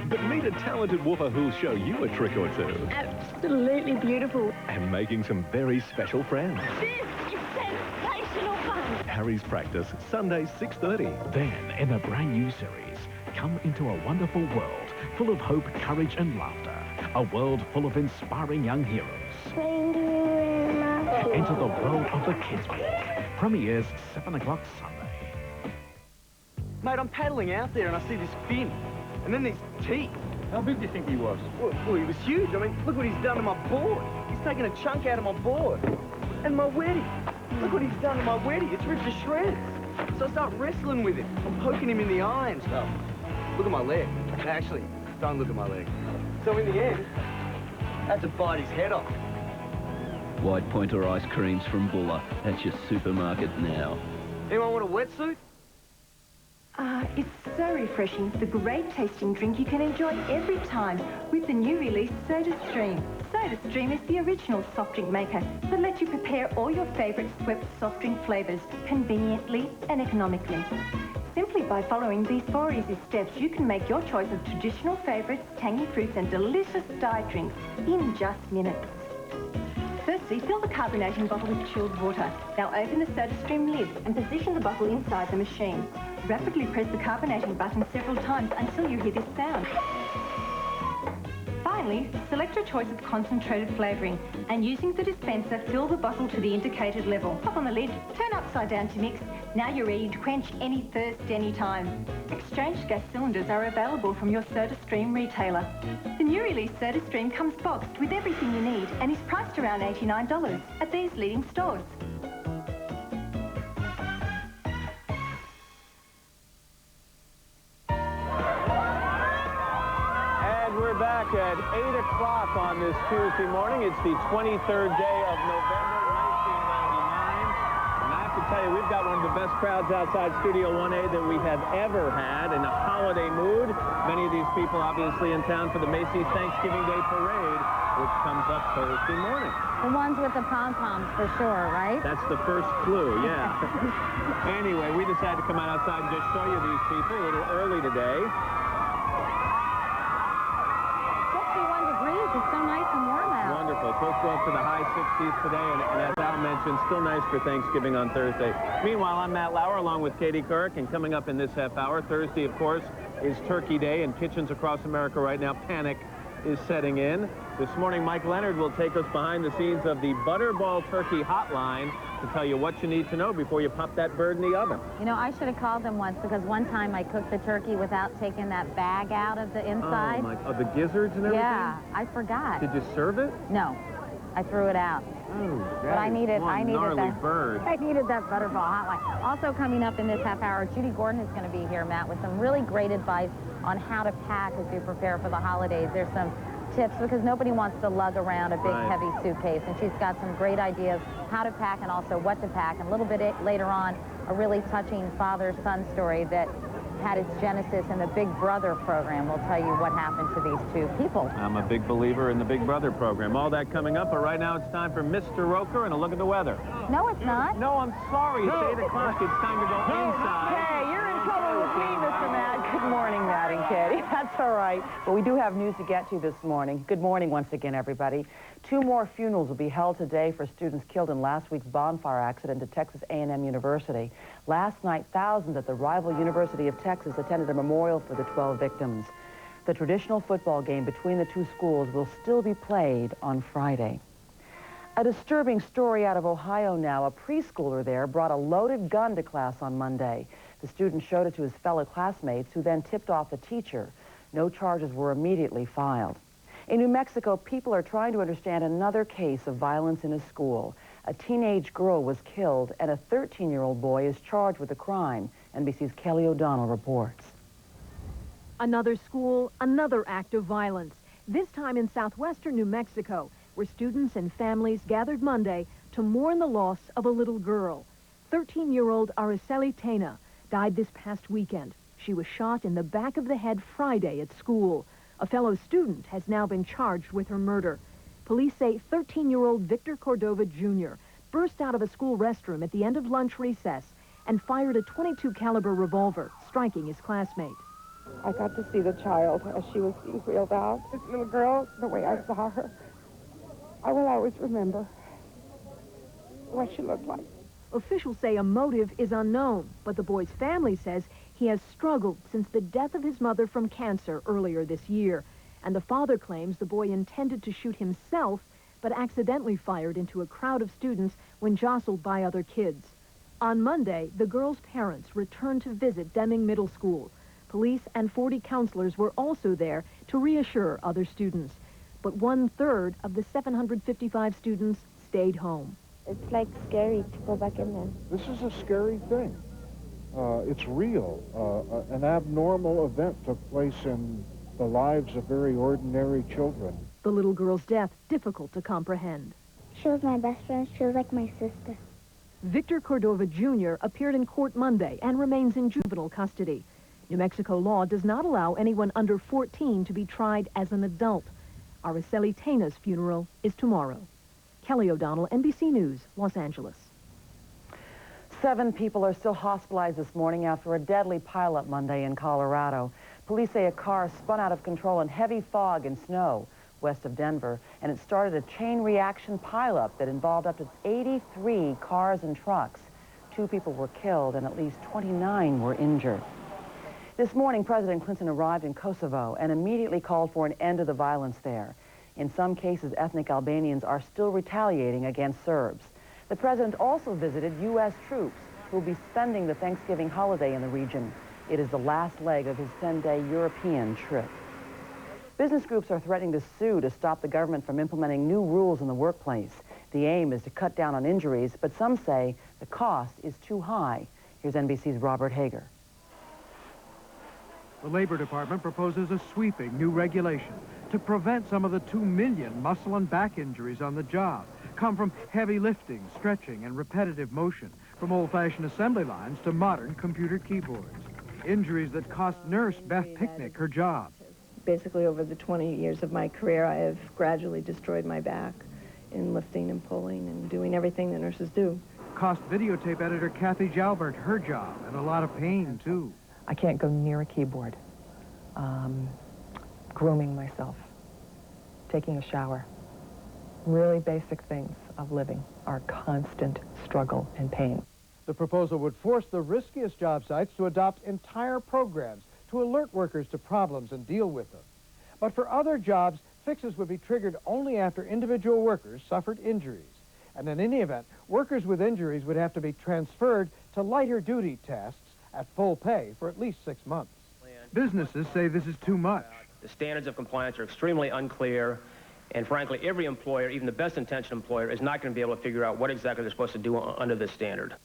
But meet a talented woofer who'll show you a trick or two. Absolutely beautiful. And making some very special friends. This is sensational fun. Harry's Practice, Sunday, 6:30. Then, in a brand new series, come into a wonderful world full of hope, courage and laughter. A world full of inspiring young heroes. Thank you very much. Enter the world of the Kids Ward. Premieres 7 o'clock Sunday. Mate, I'm paddling out there and I see this fin. And then these teeth. How big do you think he was? Well, he was huge. I mean, look what he's done to my board. He's taken a chunk out of my board. And my weddy. Look what he's done to my weddy. It's ripped to shreds. So I start wrestling with him. I'm poking him in the eye and stuff. Look at my leg. Actually, don't look at my leg. So in the end, I had to bite his head off. White Pointer ice creams from Buller. That's your supermarket now. Anyone want a wetsuit? It's so refreshing. The great tasting drink you can enjoy every time with the new release SodaStream. SodaStream is the original soft drink maker that lets you prepare all your favourite swept soft drink flavours conveniently and economically. Simply by following these 4 easy steps, you can make your choice of traditional favourites, tangy fruits and delicious diet drinks in just minutes. Firstly, fill the carbonating bottle with chilled water. Now open the SodaStream lid and position the bottle inside the machine. Rapidly press the carbonating button several times until you hear this sound. Finally, select your choice of concentrated flavouring and using the dispenser, fill the bottle to the indicated level. Pop on the lid, turn upside down to mix. Now you're ready to quench any thirst anytime. Exchanged gas cylinders are available from your SodaStream retailer. The new release SodaStream comes boxed with everything you need and is priced around $89 at these leading stores. Back at 8 o'clock on this Tuesday morning. It's the 23rd day of November, 1999. And I have to tell you, we've got one of the best crowds outside Studio 1A that we have ever had in a holiday mood. Many of these people obviously in town for the Macy's Thanksgiving Day Parade, which comes up Thursday morning. The ones with the pom-poms for sure, right? That's the first clue, yeah. Anyway, we decided to come outside and just show you these people a little early today. It's so nice and warm out. Wonderful. Supposed to go up to the high 60s today, and as Al mentioned, still nice for Thanksgiving on Thursday. Meanwhile, I'm Matt Lauer along with Katie Kirk, and coming up in this half hour, Thursday, of course, is Turkey Day, and kitchens across America right now, panic is setting in. This morning, Mike Leonard will take us behind the scenes of the Butterball Turkey Hotline to tell you what you need to know before you pop that bird in the oven. You know, I should have called them once because one time I cooked the turkey without taking that bag out of the inside. Oh, the gizzards and everything? Yeah, I forgot. Did you serve it? No, I threw it out. Oh, but I needed that bird. I needed that Butterball Hotline. Also coming up in this half hour, Judy Gordon is going to be here, Matt, with some really great advice on how to pack as you prepare for the holidays. There's some tips because nobody wants to lug around a big heavy suitcase, and she's got some great ideas how to pack and also what to pack. And a little bit later on, a really touching father-son story that had its genesis in the Big Brother program. We'll tell you what happened to these two people. I'm a big believer in the Big Brother program. All that coming up, but right now it's time for Mr. Roker and a look at the weather. No, it's not. No, I'm sorry. It's 8 o'clock. It's time to go inside. Hey, you're in trouble with me, Mr. Matt. Good morning, Matt and Katie. That's all right. But we do have news to get to this morning. Good morning once again, everybody. 2 more funerals will be held today for students killed in last week's bonfire accident at Texas A&M University. Last night, thousands at the rival University of Texas attended a memorial for the 12 victims. The traditional football game between the two schools will still be played on Friday. A disturbing story out of Ohio now. A preschooler there brought a loaded gun to class on Monday. The student showed it to his fellow classmates, who then tipped off the teacher. No charges were immediately filed. In New Mexico, people are trying to understand another case of violence in a school. A teenage girl was killed, and a 13-year-old boy is charged with a crime. NBC's Kelly O'Donnell reports. Another school, another act of violence, this time in southwestern New Mexico, where students and families gathered Monday to mourn the loss of a little girl. 13-year-old Araceli Tena died this past weekend. She was shot in the back of the head Friday at school. A fellow student has now been charged with her murder. Police say 13-year-old Victor Cordova Jr. burst out of a school restroom at the end of lunch recess and fired a .22 caliber revolver, striking his classmate. I got to see the child as she was being wheeled out. This little girl, the way I saw her, I will always remember what she looked like. Officials say a motive is unknown, but the boy's family says he has struggled since the death of his mother from cancer earlier this year. And the father claims the boy intended to shoot himself, but accidentally fired into a crowd of students when jostled by other kids. On Monday, the girl's parents returned to visit Deming Middle School. Police and 40 counselors were also there to reassure other students. But 1/3 of the 755 students stayed home. It's like scary to go back in there. This is a scary thing. It's real. An abnormal event took place in the lives of very ordinary children. The little girl's death difficult to comprehend. She was my best friend. She was like my sister. Victor Cordova Jr. appeared in court Monday and remains in juvenile custody. New Mexico law does not allow anyone under 14 to be tried as an adult. Araceli Tena's funeral is tomorrow. Kelly O'Donnell, NBC News, Los Angeles. 7 people are still hospitalized this morning after a deadly pileup Monday in Colorado. Police say a car spun out of control in heavy fog and snow west of Denver, and it started a chain reaction pileup that involved up to 83 cars and trucks. 2 people were killed and at least 29 were injured. This morning, President Clinton arrived in Kosovo and immediately called for an end to the violence there. In some cases, ethnic Albanians are still retaliating against Serbs. The president also visited U.S. troops who will be spending the Thanksgiving holiday in the region. It is the last leg of his 10-day European trip. Business groups are threatening to sue to stop the government from implementing new rules in the workplace. The aim is to cut down on injuries, but some say the cost is too high. Here's NBC's Robert Hager. The Labor Department proposes a sweeping new regulation to prevent some of the 2 million muscle and back injuries on the job come from heavy lifting, stretching, and repetitive motion, from old-fashioned assembly lines to modern computer keyboards. Injuries that cost nurse Beth Picnic her job. Basically, over the 20 years of my career, I have gradually destroyed my back in lifting and pulling and doing everything the nurses do. Cost videotape editor Kathy Jalbert her job, and a lot of pain, too. I can't go near a keyboard. Grooming myself, taking a shower. Really basic things of living are constant struggle and pain. The proposal would force the riskiest job sites to adopt entire programs to alert workers to problems and deal with them. But for other jobs, fixes would be triggered only after individual workers suffered injuries. And in any event, workers with injuries would have to be transferred to lighter duty tasks at full pay for at least 6 months. Businesses say this is too much. The standards of compliance are extremely unclear, and frankly, every employer, even the best-intentioned employer, is not going to be able to figure out what exactly they're supposed to do under this standard.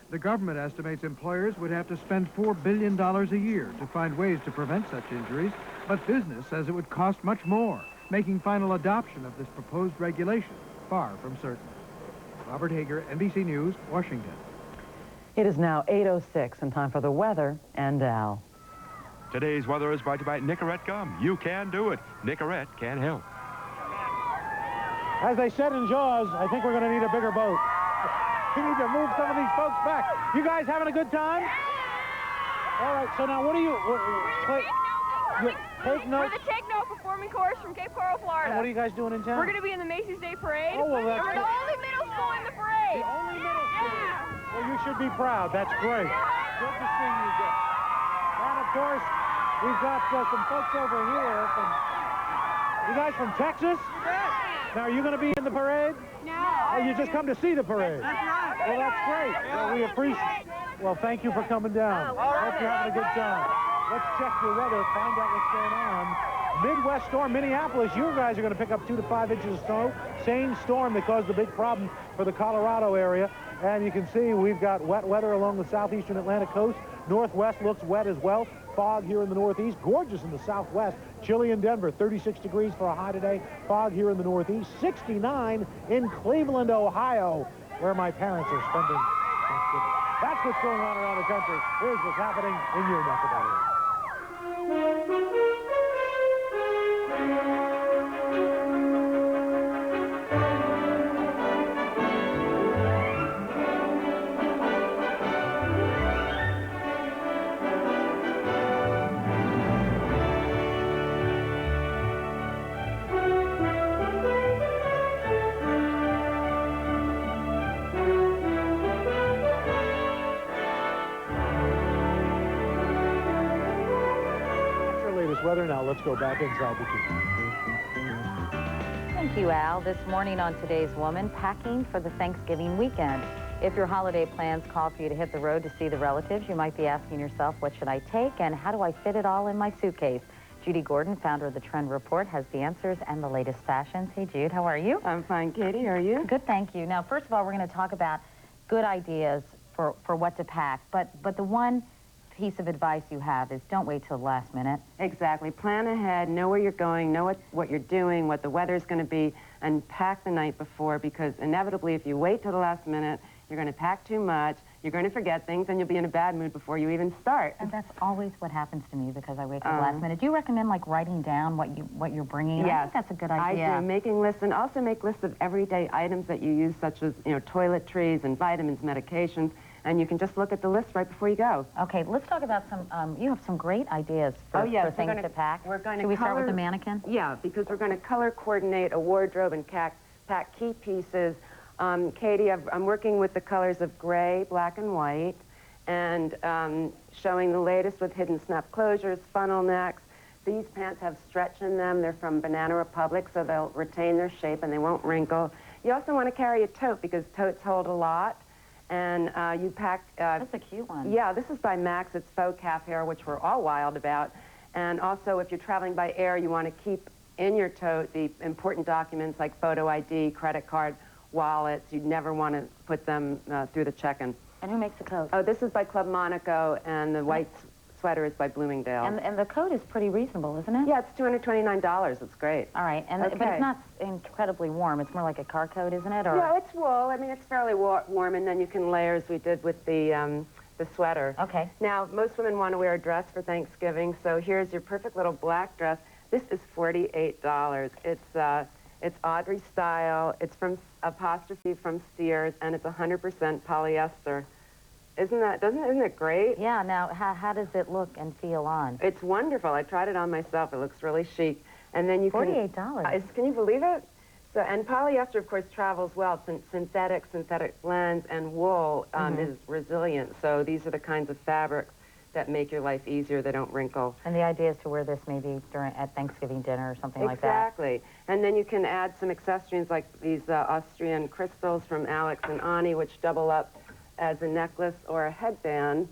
The government estimates employers would have to spend $4 billion a year to find ways to prevent such injuries, but business says it would cost much more, making final adoption of this proposed regulation far from certain. Robert Hager, NBC News, Washington. It is now 8:06 and time for the weather and Al. Today's weather is brought to you by Nicorette Gum. You can do it. Nicorette can help. As they said in Jaws, I think we're going to need a bigger boat. We need to move some of these folks back. You guys having a good time? All right, so now what do you... Take notes. We're the Take Note Performing Chorus from Cape Coral, Florida. And what are you guys doing in town? We're going to be in the Macy's Day Parade. Oh, well, that's We're the only middle school in the parade. The only middle school? Yeah. Well, you should be proud. That's great. Good to see you guys. And, of course, we've got some folks over here from... You guys from Texas? Yes. Now, are you going to be in the parade? No. Oh, you just come to see the parade? That's right. Well, that's great. Well, we appreciate... Well, thank you for coming down. Hope you're having a good time. Let's check your weather, find out what's going on. Midwest storm, Minneapolis. You guys are going to pick up 2 to 5 inches of snow. Same storm that caused the big problem for the Colorado area. And you can see we've got wet weather along the southeastern Atlantic coast. Northwest looks wet as well. Fog here in the northeast. Gorgeous in the southwest. Chilly in Denver. 36 degrees for a high today. Fog here in the northeast. 69 in Cleveland, Ohio, where my parents are spending Thanksgiving. That's what's going on around the country. Here's what's happening in your neck of the woods. weather. Now let's go back inside the kitchen. Thank you, Al. This morning on Today's Woman, packing for the Thanksgiving weekend. If your holiday plans call for you to hit the road to see the relatives, you might be asking yourself, what should I take and how do I fit it all in my suitcase? Judy Gordon, founder of the Trend Report, has the answers and the latest fashions. Hey, Jude, how are you? I'm fine, Katie. How are you? Good, thank you. Now, first of all, we're going to talk about good ideas for what to pack, but the one piece of advice you have is don't wait till the last minute. Exactly. Plan ahead, know where you're going, know what you're doing, what the weather's going to be, and pack the night before, because inevitably if you wait till the last minute, you're going to pack too much, you're going to forget things, and you'll be in a bad mood before you even start. And that's always what happens to me because I wait till the last minute. Do you recommend like writing down what you're bringing? Yes. I think that's a good idea. I do. Making lists, and also make lists of everyday items that you use, such as, toiletries and vitamins, medications, and you can just look at the list right before you go. Okay, let's talk about some, you have some great ideas for things to pack. We're going to Should we start with the mannequin? Yeah, because we're going to color coordinate a wardrobe and pack key pieces. Katie, I'm working with the colors of gray, black, and white, and showing the latest with hidden snap closures, funnel necks. These pants have stretch in them. They're from Banana Republic, so they'll retain their shape and they won't wrinkle. You also want to carry a tote because totes hold a lot. And you pack... That's a cute one. Yeah, this is by Max. It's faux calf hair, which we're all wild about. And also, if you're traveling by air, you want to keep in your tote the important documents like photo ID, credit card, wallets. You'd never want to put them through the check-in. And who makes the coat? Oh, this is by Club Monaco, and the white sweater is by Bloomingdale. And the coat is pretty reasonable, isn't it? Yeah, it's $229. It's great. All right, but it's not incredibly warm. It's more like a car coat, isn't it? Or... Yeah, it's wool. I mean, it's fairly warm, and then you can layer as we did with the sweater. Okay. Now, most women want to wear a dress for Thanksgiving, so here's your perfect little black dress. This is $48. It's Audrey style. It's from Apostrophe from Sears, and it's 100% polyester. Isn't it great? Yeah, now, how does it look and feel on? It's wonderful. I tried it on myself. It looks really chic. And then you can... $48. Can you believe it? So, and polyester, of course, travels well. Synthetic blends, and wool is resilient. So these are the kinds of fabrics that make your life easier. They don't wrinkle. And the idea is to wear this maybe at Thanksgiving dinner or something like that. Exactly. And then you can add some accessories like these Austrian crystals from Alex and Ani, which double up as a necklace or a headband.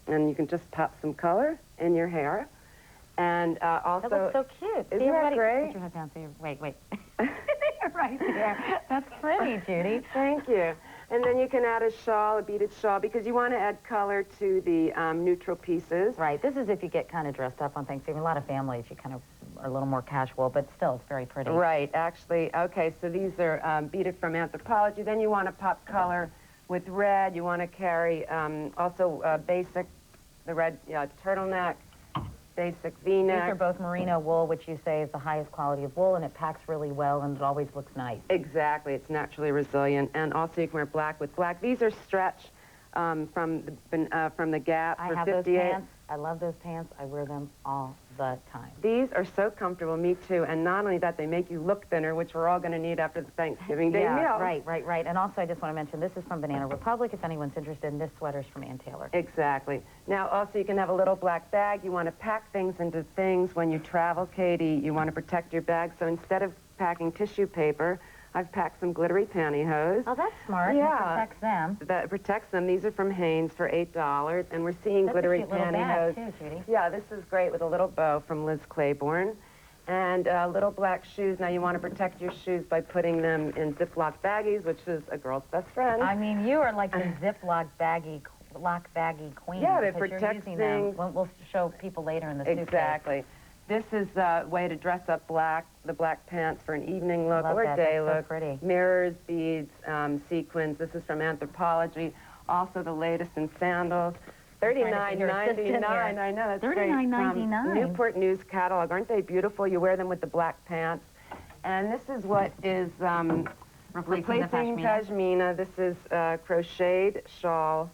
And you can just pop some color in your hair. And also... That looks so cute. Isn't that great? Put your head down. Wait. Right there. That's pretty, Judy. Thank you. And then you can add a shawl, a beaded shawl, because you want to add color to the neutral pieces. Right. This is if you get kind of dressed up on Thanksgiving. A lot of families, you kind of are a little more casual, but still, it's very pretty. Right. Actually, okay, so these are beaded from Anthropologie. Then you want to pop color with red. You want to carry also basic, the red turtleneck, basic V-neck. These are both merino wool, which you say is the highest quality of wool, and it packs really well, and it always looks nice. Exactly. It's naturally resilient. And also you can wear black with black. These are stretch from the Gap for $58. I have those pants. I love those pants. I wear them all the time. These are so comfortable. Me too. And not only that, they make you look thinner, which we're all going to need after the Thanksgiving Day meal. Right. And also, I just want to mention, this is from Banana Republic. If anyone's interested in this sweater's from Ann Taylor. Exactly. Now, also, you can have a little black bag. You want to pack things into things when you travel, Katie. You want to protect your bag. So instead of packing tissue paper, I've packed some glittery pantyhose. Oh, that's smart. Yeah. It protects them. That protects them. These are from Hanes for $8, and we're seeing glittery pantyhose. Little bag too, Judy. Yeah, this is great with a little bow from Liz Claiborne. And little black shoes. Now, you want to protect your shoes by putting them in Ziploc baggies, which is a girl's best friend. I mean, you are like the Ziploc baggy queen. Yeah, they protect things. We'll show people later in the suitcase. Exactly. This is a way to dress up the black pants for an evening look or a day look. So pretty. Mirrors, beads, sequins. This is from Anthropologie. Also the latest in sandals. $39.99. I know, that's great. $39.99. Newport News catalog. Aren't they beautiful? You wear them with the black pants. And this is what is replacing pashmina. This is a crocheted shawl.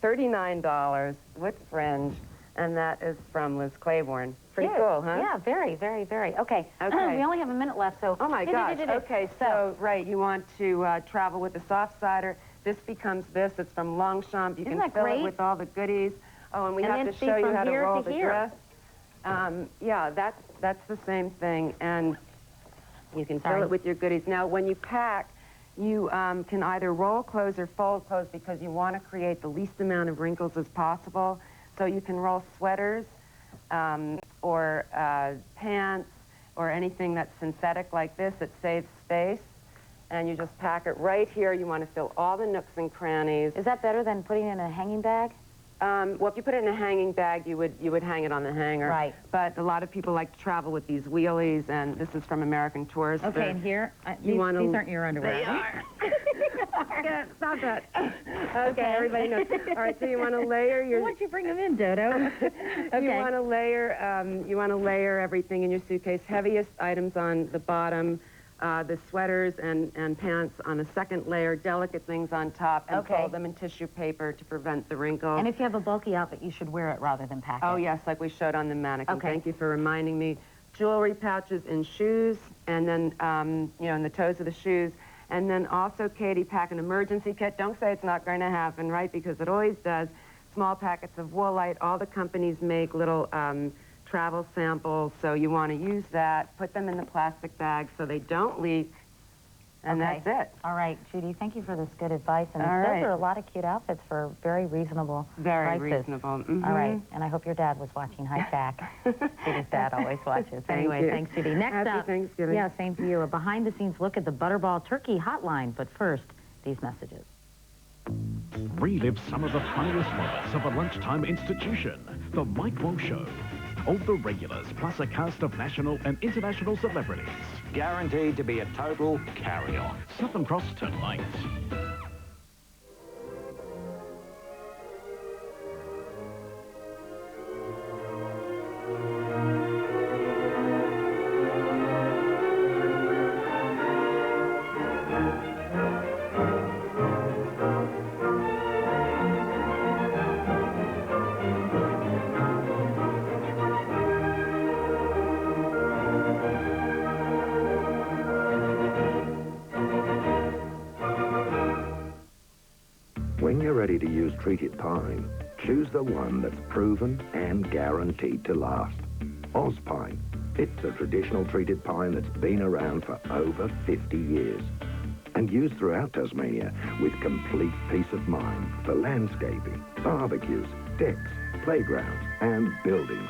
$39 with fringe. And that is from Liz Claiborne. Pretty cool, huh? Yeah, very, very, very. Okay. We only have a minute left, so... Oh, my gosh. Okay, so, right, you want to travel with a soft cider. This becomes this. It's from Longchamp. You can fill it with all the goodies. Oh, and we have to show you how to roll the dress. Yeah, that's the same thing, and you can fill it with your goodies. Now, when you pack, you can either roll clothes or fold clothes because you want to create the least amount of wrinkles as possible. So you can roll sweaters or pants or anything that's synthetic like this that saves space. And you just pack it right here. You want to fill all the nooks and crannies. Is that better than putting it in a hanging bag? Well, if you put it in a hanging bag, you would hang it on the hanger. Right. But a lot of people like to travel with these wheelies, and this is from American Tourister. Okay, and here, these aren't your underwear. They are. Yeah, stop that. Okay, everybody knows. All right, so you want to layer your... Why don't you bring them in, Dodo? Okay. You want to layer everything in your suitcase. Heaviest items on the bottom. The sweaters and pants on the second layer, delicate things on top, and fold them in tissue paper to prevent the wrinkles. And if you have a bulky outfit, you should wear it rather than pack it. Oh, yes, like we showed on the mannequin. Okay. Thank you for reminding me. Jewelry pouches in shoes, and then, you know, in the toes of the shoes. And then also, Katie, pack an emergency kit. Don't say it's not going to happen, right? Because it always does. Small packets of Woolite. All the companies make little... travel samples, so you want to use that, put them in the plastic bag so they don't leak, and that's it. All right, Judy, thank you for this good advice. And All those right. are a lot of cute outfits for very reasonable Very prices. reasonable. All right, and I hope your dad was watching. Hi, Jack. Judy's dad always watches. Thank Anyway, you. thanks, Judy. Next Happy up, Thanksgiving. Yeah, same to you. A behind-the-scenes look at the Butterball Turkey Hotline. But first, these messages. Relive some of the funniest moments of a lunchtime institution. The Mike Walsh Show. All the regulars, plus a cast of national and international celebrities. Guaranteed to be a total carry-on. Southern Cross tonight. When you're ready to use treated pine, choose the one that's proven and guaranteed to last. Ozpine. It's a traditional treated pine that's been around for over 50 years and used throughout Tasmania with complete peace of mind for landscaping, barbecues, decks, playgrounds and buildings.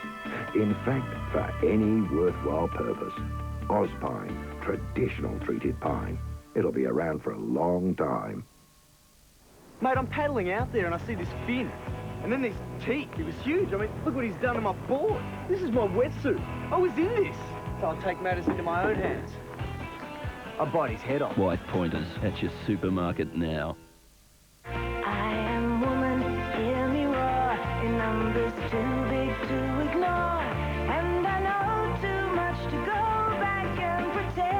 In fact, for any worthwhile purpose. Ozpine, traditional treated pine. It'll be around for a long time. Mate, I'm paddling out there and I see this fin. And then these teeth. It was huge. I mean, look what he's done to my board. This is my wetsuit. I was in this. So I'll take matters into my own hands. I'll bite his head off. White pointers at your supermarket now. I am woman, hear me roar. Your number's too big to ignore. And I know too much to go back and pretend.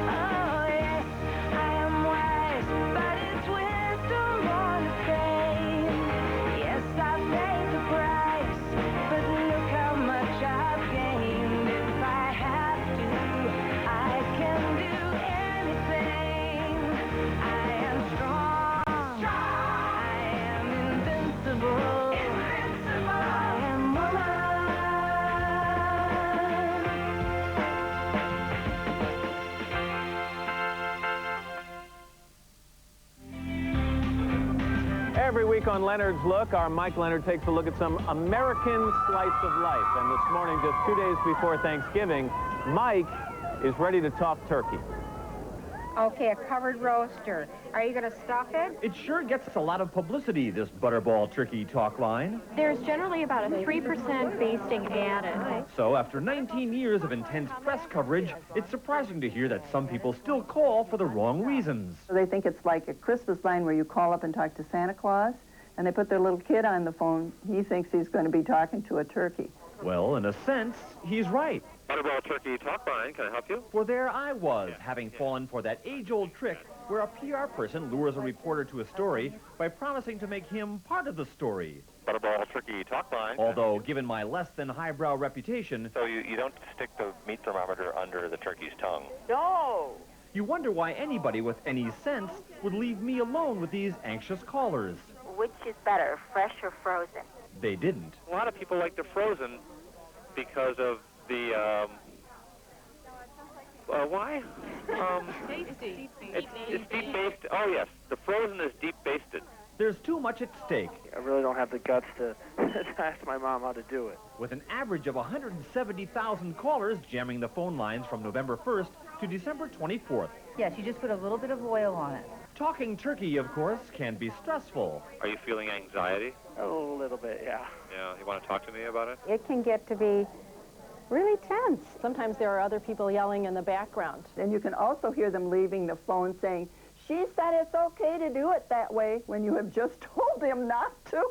Oh yes, I am wise, but it's wisdom born of pain. Yes, I paid the price, but look how much I've gained. If I have to, I can do anything. I am strong. I am invincible. I am woman. Every week on Leonard's Look, our Mike Leonard takes a look at some American slice of life. And this morning, just 2 days before Thanksgiving, Mike is ready to talk turkey. Okay, a covered roaster. Are you going to stuff it? It sure gets us a lot of publicity, this Butterball Turkey talk line. There's generally about a 3% basting added. So after 19 years of intense press coverage, it's surprising to hear that some people still call for the wrong reasons. They think it's like a Christmas line where you call up and talk to Santa Claus, and they put their little kid on the phone. He thinks he's going to be talking to a turkey. Well, in a sense, he's right. Butterball Turkey talk line, can I help you? For there I was, having fallen for that age-old trick where a PR person lures a reporter to a story by promising to make him part of the story. Butterball Turkey talk line. Although, given my less than highbrow reputation... So you don't stick the meat thermometer under the turkey's tongue? No! You wonder why anybody with any sense would leave me alone with these anxious callers. Which is better, fresh or frozen? they didn't. A lot of people like the frozen because of the, why? Tasty. It's deep basted. Oh, yes. The frozen is deep basted. There's too much at stake. I really don't have the guts to ask my mom how to do it. With an average of 170,000 callers jamming the phone lines from November 1st to December 24th. Yes, you just put a little bit of oil on it. Talking turkey, of course, can be stressful. Are you feeling anxiety? A little bit, yeah. Yeah. You want to talk to me about it? It can get to be really tense. Sometimes there are other people yelling in the background. And you can also hear them leaving the phone saying, "She said it's okay to do it that way," when you have just told them not to.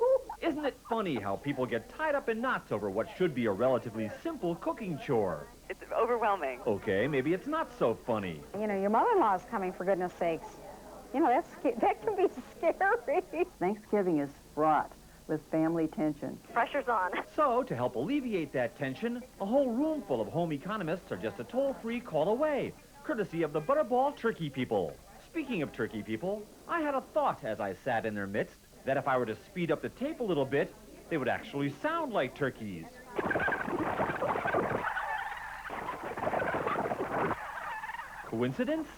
Isn't it funny how people get tied up in knots over what should be a relatively simple cooking chore? It's overwhelming. Okay, maybe it's not so funny. You know, your mother-in-law's coming, for goodness sakes. You know, that can be scary. Thanksgiving is fraught with family tension. Pressure's on. So, to help alleviate that tension, a whole room full of home economists are just a toll-free call away, courtesy of the Butterball Turkey People. Speaking of turkey people, I had a thought as I sat in their midst that if I were to speed up the tape a little bit, they would actually sound like turkeys. Coincidence?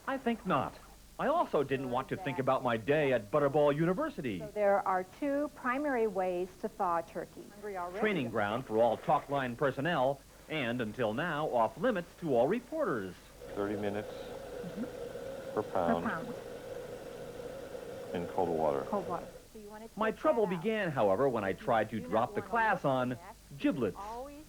I think not. I also didn't want to think about my day at Butterball University. So there are two primary ways to thaw a turkey. Training ground for all talk line personnel, and until now, off limits to all reporters. 30 minutes per pound in cold water. Cold water. My trouble began, however, when I tried to drop the class on giblets.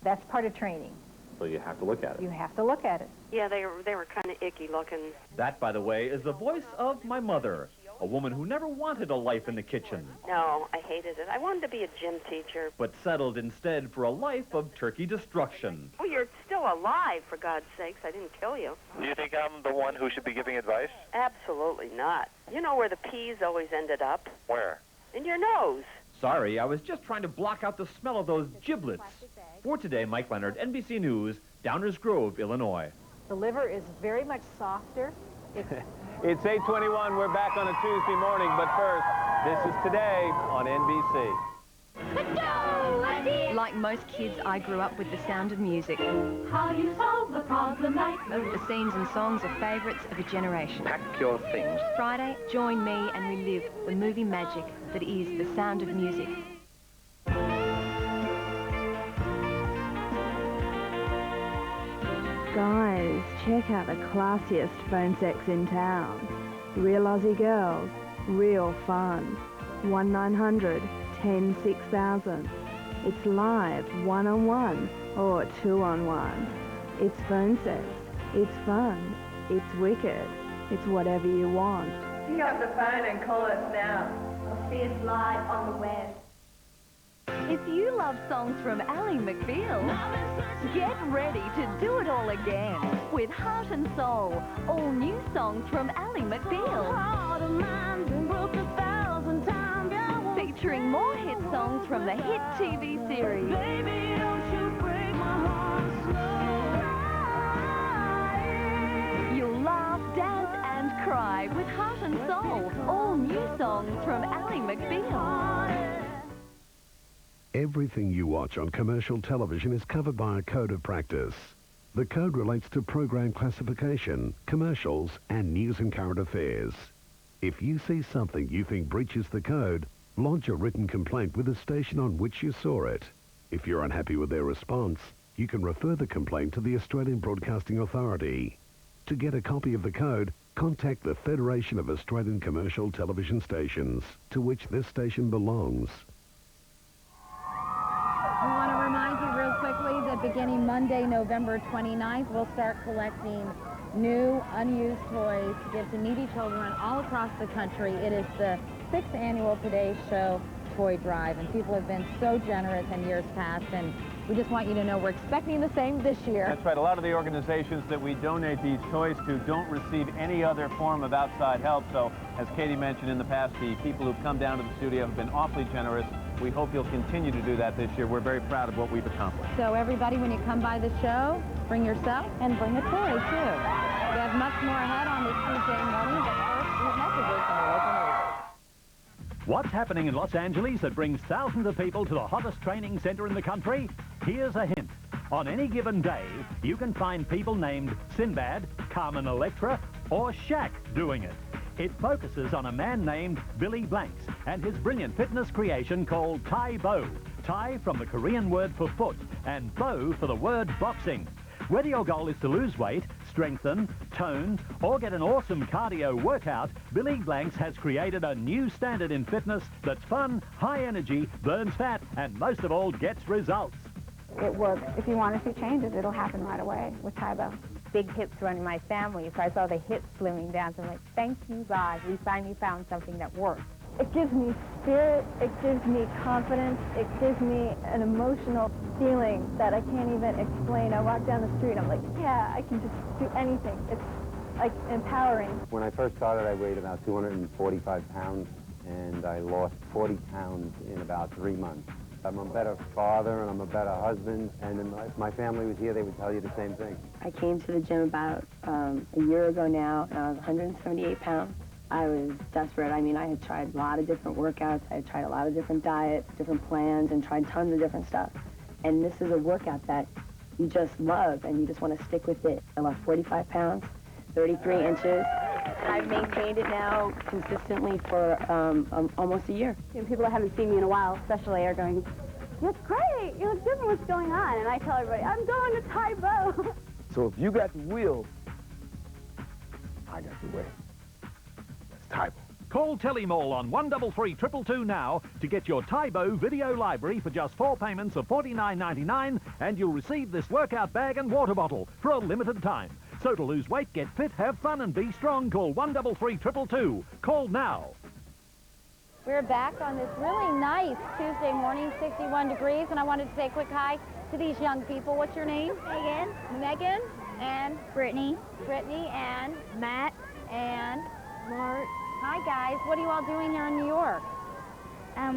That's part of training. So you have to look at it. You have to look at it. Yeah, they were kind of icky looking. That, by the way, is the voice of my mother, a woman who never wanted a life in the kitchen, No, I hated it. I wanted to be a gym teacher. but settled instead for a life of turkey destruction. Oh, you're still alive, for God's sakes. I didn't kill you. Do you think I'm the one who should be giving advice? Absolutely not. You know where the peas always ended up? Where? In your nose. Sorry, I was just trying to block out the smell of those giblets. For today, Mike Leonard, NBC News, Downers Grove, Illinois. The liver is very much softer. It's 8:21. We're back on a Tuesday morning, but first, this is Today on NBC. Like most kids, I grew up with the sound of music. How you solve the problem like The scenes and songs are favourites of a generation. Pack your things. Friday, join me and relive the movie magic that is the sound of music. Guys, check out the classiest phone sex in town. Real Aussie girls, real fun. 1-900-10-6000. It's live, one-on-one or two-on-one. It's phone sex. It's fun. It's wicked. It's whatever you want. Pick up the phone and call us now. Or see us live on the web. If you love songs from Ally McBeal, get ready to do it all again with Heart and Soul, all new songs from Ally McBeal. Featuring more hit songs from the hit TV series. Baby, don't you break my heart slow. You'll laugh, dance and cry with Heart and Soul, all new songs from Ally McBeal. Everything you watch on commercial television is covered by a code of practice. The code relates to program classification, commercials, and news and current affairs. If you see something you think breaches the code, lodge a written complaint with the station on which you saw it. If you're unhappy with their response, you can refer the complaint to the Australian Broadcasting Authority. To get a copy of the code, contact the Federation of Australian Commercial Television Stations, to which this station belongs. We want to remind you real quickly that beginning Monday, November 29th, we'll start collecting new, unused toys to give to needy children all across the country. It is the 6th annual Today Show toy drive, and people have been so generous in years past, and we just want you to know we're expecting the same this year. That's right. A lot of the organizations that we donate these toys to don't receive any other form of outside help. So, as Katie mentioned in the past, the people who've come down to the studio have been awfully generous. We hope you'll continue to do that this year. We're very proud of what we've accomplished. So everybody, when you come by the show, bring yourself and bring a toy, too. We have much more ahead on this Tuesday morning, but first, these messages from the local news. What's happening in Los Angeles that brings thousands of people to the hottest training center in the country? Here's a hint. On any given day, you can find people named Sinbad, Carmen Electra, or Shaq doing it. It focuses on a man named Billy Blanks and his brilliant fitness creation called Thai Bo. Thai from the Korean word for foot and Bo for the word boxing. Whether your goal is to lose weight, strengthen, tone, or get an awesome cardio workout, Billy Blanks has created a new standard in fitness that's fun, high energy, burns fat, and most of all, gets results. It works. If you want to see changes, it'll happen right away with Thai Bo. Big hips running my family, so I saw the hips slimming down, so I'm like, thank you, God. We finally found something that works. It gives me spirit, it gives me confidence, it gives me an emotional feeling that I can't even explain. I walk down the street, I'm like, yeah, I can just do anything. It's like empowering. When I first started, I weighed about 245 pounds, and I lost 40 pounds in about 3 months. I'm a better father, and I'm a better husband, and if my family was here, they would tell you the same thing. I came to the gym about a year ago now, and I was 178 pounds. I was desperate. I mean, I had tried a lot of different workouts. I had tried a lot of different diets, different plans, and tried tons of different stuff. And this is a workout that you just love, and you just want to stick with it. I lost 45 pounds, 33 inches. I've maintained it now consistently for almost a year. And people that haven't seen me in a while, especially, are going, you look great, you look different, what's going on? And I tell everybody, I'm going to Thai Bo. So if you got the will, I got the way. Thai Bo. Call Telemall on 133 222 now to get your Thai Bo video library for just 4 payments of $49.99, and you'll receive this workout bag and water bottle for a limited time. So to lose weight, get fit, have fun, and be strong, call 133 222. Call now. We're back on this really nice Tuesday morning, 61 degrees, and I wanted to say a quick hi to these young people. What's your name? Megan. Megan. And? Brittany. Brittany and? Matt. And? Mark. Hi, guys. What are you all doing here in New York?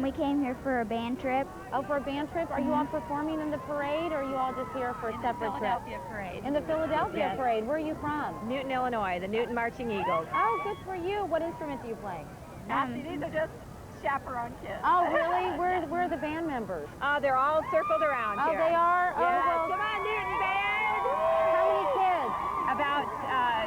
We came here for a band trip. Oh, for a band trip? Are you all performing in the parade, or are you all just here for a separate trip? In the Philadelphia parade. In the Philadelphia Yes. parade. Where are you from? Newton, Illinois, the Newton Marching Eagles. Oh, good for you. What instrument do you play? These are just chaperone kids. Oh, really? Where are the band members? They're all circled around Oh, here. they are? Yes. Oh, well, Come on, Newton band! how many kids? About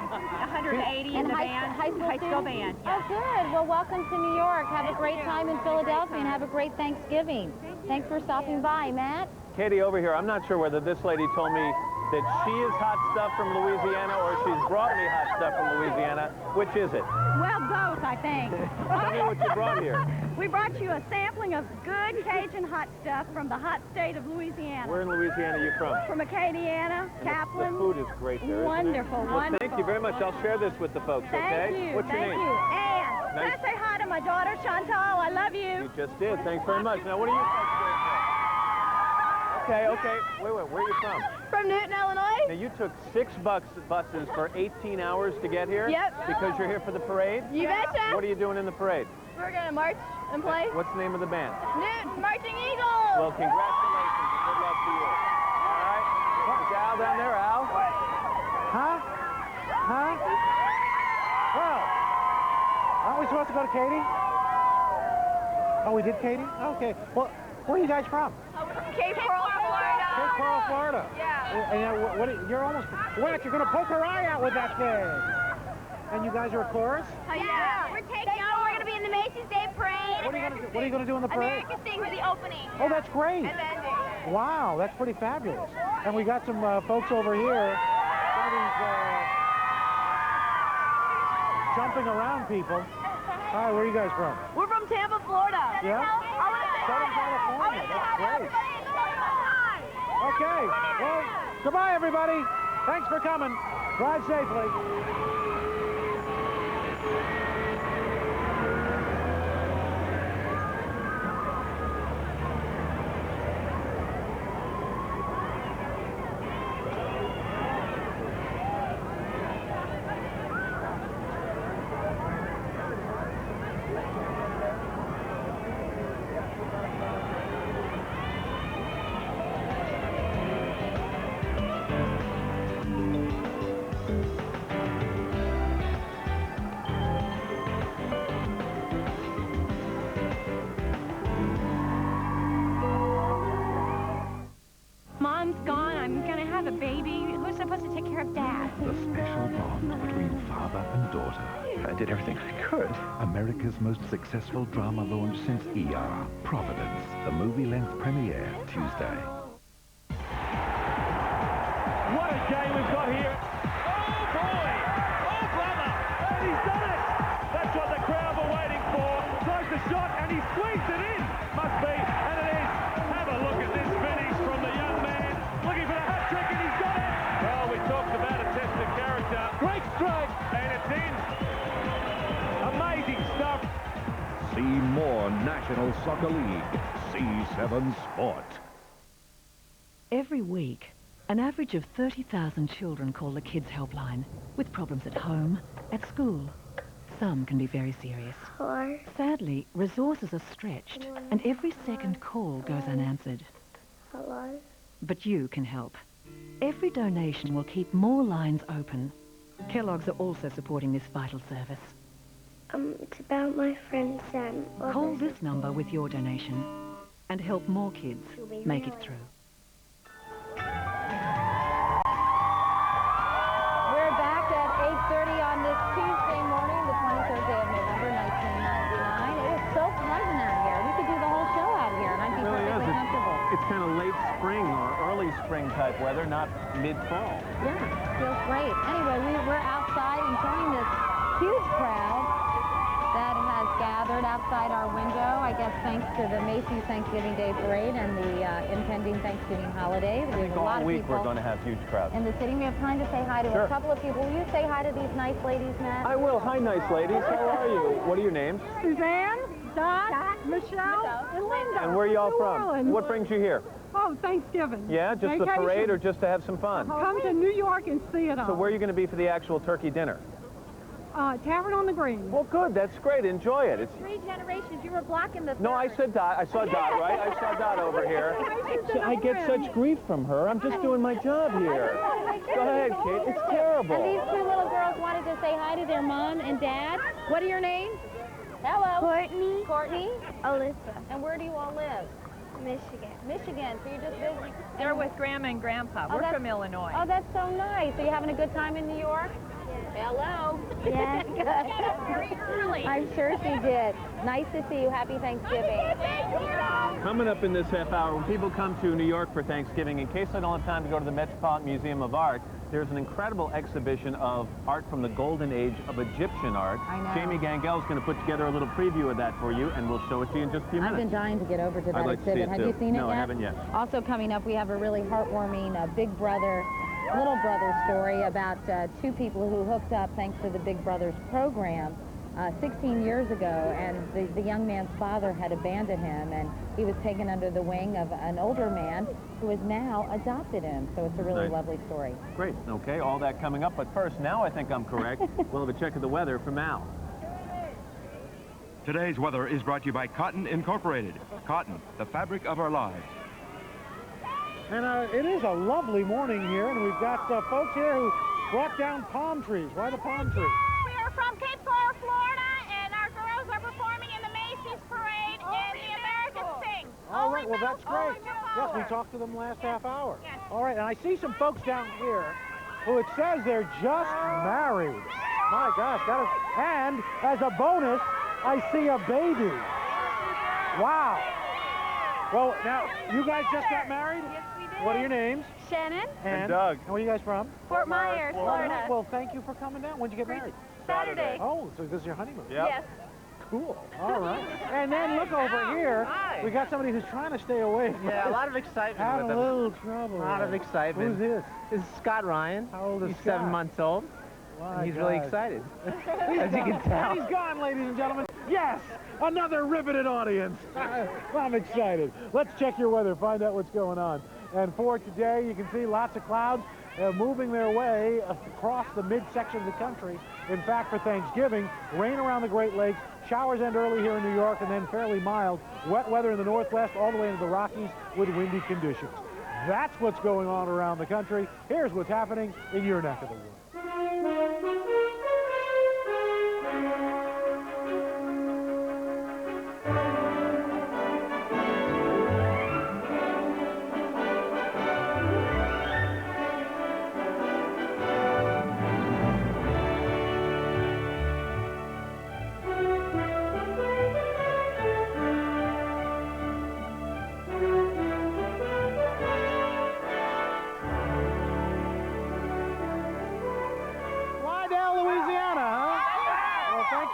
180 in the band. High school students? band. Oh, good. Well, welcome to New York. Have a great time in Philadelphia, and have a great Thanksgiving. Thanks for stopping by, Matt. Katie, over here, I'm not sure whether this lady told me that she is hot stuff from Louisiana or she's brought me hot stuff from Louisiana. Which is it? Well, both, I think. Tell me what you brought here. We brought you a sampling of good Cajun hot stuff from the hot state of Louisiana. Where in Louisiana are you from? From Acadiana, Kaplan. The food is great there, Wonderful, isn't it? Well, wonderful. thank you very much. I'll share this with the folks, okay? Thank you. What's your Thank name? you. Ann. Nice. Can I say hi to my daughter, Chantal? I love you. You just did. Thanks very much. Now, what are you folks doing here? Okay. Wait. Where are you from? From Newton, Illinois. Now, you took 6 buses for 18 hours to get here? Yep. Because you're here for the parade? You betcha. What are you doing in the parade? We're going to march and play. What's the name of the band? Newton Marching Eagles. Well, congratulations and good luck to you. All right? Is Al down there, Al? Huh? Well, aren't we supposed to go to Katie? Oh, we did Katie? Okay. Well, where are you guys from? Cape Coral, Florida. Cape Coral, Florida. Yeah. And you're almost... What? You're going to poke her eye out with that thing. And you guys are a chorus? Yeah. We're taking on. We're going to be in the Macy's Day Parade. What are you going to do in the parade? America Sings the opening. Oh, that's great. And ending. Wow, that's pretty fabulous. And we got some folks over here. Some of these jumping around people. Hi, where are you guys from? We're from Tampa, Florida. Yeah? Southern California. That's great. Okay. Well, goodbye, everybody. Thanks for coming. Drive safely. mother and daughter. I did everything I could. America's most successful drama launch since ER, Providence, the movie-length premiere Tuesday. What a game we've got here. Oh, boy! Oh, brother! And he's done it! That's what the crowd were waiting for. Throws the shot, and he squeezed it in. Must be, and it is. Have a look at this finish from the young man. Looking for the hat-trick, and he's got it! Well, we talked about a test of character. Great strike! And it's in. Amazing stuff. See more National Soccer League. C7 Sport. Every week, an average of 30,000 children call the Kids Helpline with problems at home, at school. Some can be very serious. Sadly, resources are stretched, and every second call goes unanswered. Hello? But you can help. Every donation will keep more lines open. Kellogg's are also supporting this vital service. It's about my friend Sam. Call this number with your donation and help more kids make it through. We're back at 8:30 on this Tuesday morning, the 23rd day of November, 1999. It is so pleasant out here. We could do the whole show out here, and I'd be perfectly comfortable. It's kind of late spring or early spring type weather, not mid-fall. Yeah, feels great. Anyway, we're outside enjoying this huge crowd that has gathered outside our window, I guess thanks to the Macy's Thanksgiving Day Parade and the impending Thanksgiving holiday. I think all week we're going to have huge crowds. In the city, we have time to say hi to a couple of people. Will you say hi to these nice ladies, Matt? I will. Hi, nice ladies. How are you? What are your names? Suzanne, Dot, Michelle, and Linda. And where are you all New from? Orleans. What brings you here? Oh, Thanksgiving. Yeah, just the parade or just to have some fun? Come to New York and see it all. So where are you going to be for the actual turkey dinner? Tavern on the Green. Well, good. That's great. Enjoy it. It's... 3 generations. You were blocking the... No, I said Dot. I saw Dot, right? I saw Dot over here. I get such grief from her. I'm just doing my job here. Go ahead, Kate. It's terrible. And these 2 little girls wanted to say hi to their mom and dad. What are your names? Hello. Courtney. Courtney. Alyssa. And where do you all live? Michigan. Michigan. So you're just visiting? They're with Grandma and Grandpa. We're from Illinois. Oh, that's so nice. So you having a good time in New York? Hello. Yeah. Very early. I'm sure she did. Nice to see you. Happy Thanksgiving. Coming up in this half hour, when people come to New York for Thanksgiving, in case I don't have time to go to the Metropolitan Museum of Art, there's an incredible exhibition of art from the golden age of Egyptian art. I know. Jamie Gangel's going to put together a little preview of that for you, and we'll show it to you in just a few minutes. I've been dying to get over to that I'd like exhibit. to see it Have too. you seen it yet? No, I haven't yet. Also coming up, we have a really heartwarming Big Brother, little brother story about 2 people who hooked up thanks to the Big Brothers program 16 years ago, and the young man's father had abandoned him, and he was taken under the wing of an older man who has now adopted him. So it's a really lovely story. Great. Okay, all that coming up. But first, now I think I'm correct. We'll have a check of the weather from Al. Today's weather is brought to you by Cotton Incorporated. Cotton, the fabric of our lives. And it is a lovely morning here, and we've got folks here who brought down palm trees. Why the palm trees? We are from Cape Coral, Florida, and our girls are performing in the Macy's Parade in the American Sing. All right, well, that's great. Yes, we talked to them last half hour. Yes. All right, and I see some folks down here who it says they're just married. My gosh, that is... And as a bonus, I see a baby. Wow. Well, now, you guys just got married? Yes, we did. What are your names? Shannon. And Doug. And where are you guys from? Fort Myers, Florida. Well, thank you for coming down. When'd you get married? Saturday. Oh, so this is your honeymoon? Yes. Cool. All right. And then look over here. Hi. We got somebody who's trying to stay away. Yeah, a lot of excitement Having with a him. little trouble. A lot of excitement. Who's this? This is Scott Ryan. How old is He's Scott? 7 months old. My And he's really God. excited, as you can tell. And he's gone, ladies and gentlemen. Yes, another riveted audience. I'm excited. Let's check your weather, find out what's going on. And for today, you can see lots of clouds moving their way across the midsection of the country. In fact, for Thanksgiving, rain around the Great Lakes, showers end early here in New York, and then fairly mild. Wet weather in the Northwest all the way into the Rockies with windy conditions. That's what's going on around the country. Here's what's happening in your neck of the woods.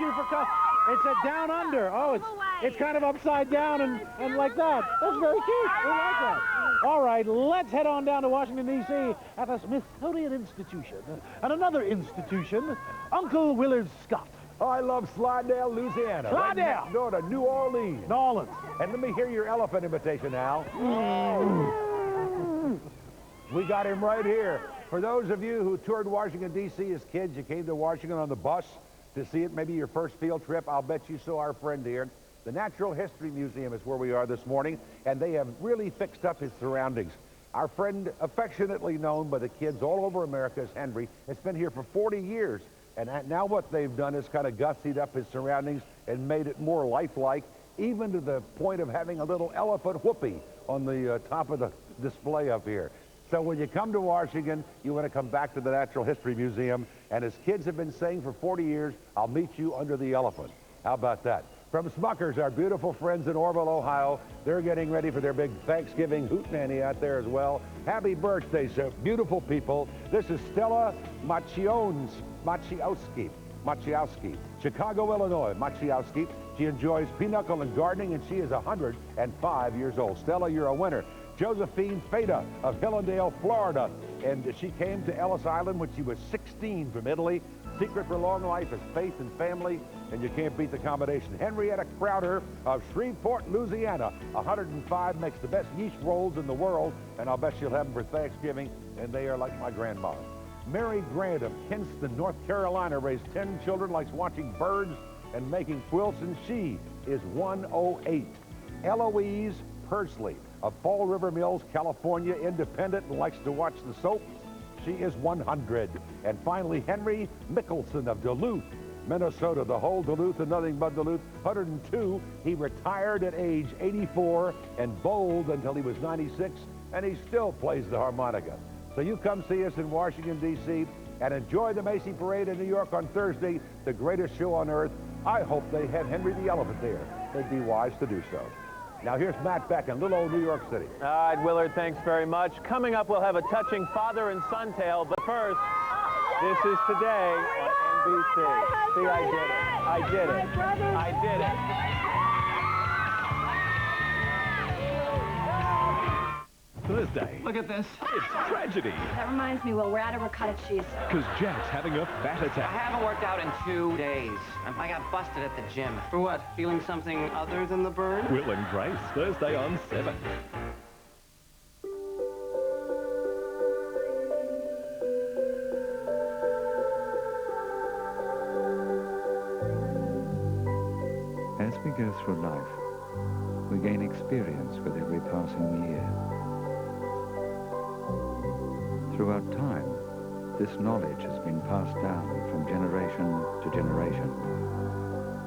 you for coming. It's a down under. Oh, it's kind of upside down and like that. That's very cute. We like that. All right, let's head on down to Washington, D.C. at the Smithsonian Institution. And another institution, Uncle Willard Scott. I love Slidell, Louisiana. Slidell! Right next door to New Orleans. New Orleans. And let me hear your elephant imitation, Al. We got him right here. For those of you who toured Washington, D.C. as kids, you came to Washington on the bus to see it, maybe your first field trip. I'll bet you saw our friend here. The Natural History Museum is where we are this morning, and they have really fixed up his surroundings. Our friend, affectionately known by the kids all over America as Henry, has been here for 40 years. And now what they've done is kind of gussied up his surroundings and made it more lifelike, even to the point of having a little elephant whoopee on the top of the display up here. So when you come to Washington, you want to come back to the Natural History Museum. And as kids have been saying for 40 years, I'll meet you under the elephant. How about that? From Smucker's, our beautiful friends in Orville, Ohio, they're getting ready for their big Thanksgiving hootenanny out there as well. Happy birthday, so beautiful people. This is Stella Maciowski, Chicago, Illinois, Maciowski. She enjoys pinochle and gardening, and she is 105 years old. Stella, you're a winner. Josephine Feda of Hillendale, Florida, and she came to Ellis Island when she was 16 from Italy. Secret for long life is faith and family, and you can't beat the combination. Henrietta Crowder of Shreveport, Louisiana, 105, makes the best yeast rolls in the world, and I'll bet she'll have them for Thanksgiving, and they are like my grandma. Mary Grant of Kinston, North Carolina, raised 10 children, likes watching birds and making quilts, and she is 108. Eloise Pursley of Fall River Mills, California, independent and likes to watch the soap. She is 100. And finally, Henry Mickelson of Duluth, Minnesota, the whole Duluth and nothing but Duluth, 102. He retired at age 84 and bowled until he was 96, and he still plays the harmonica. So you come see us in Washington, D.C., and enjoy the Macy Parade in New York on Thursday, the greatest show on earth. I hope they had Henry the Elephant there. They'd be wise to do so. Now here's Matt Beck in little old New York City. All right, Willard, thanks very much. Coming up, we'll have a touching father and son tale, but first, this is Today on NBC. See, I did it. I did it. I did it. Thursday. Look at this. It's tragedy. That reminds me, Will, we're out of ricotta cheese. Because Jack's having a fat I attack. haven't worked out in 2 days. I got busted at the gym. For what? Feeling something other than the bird? Will and Grace, Thursday on 7. As we go through life, we gain experience with every passing year. Throughout time, this knowledge has been passed down from generation to generation.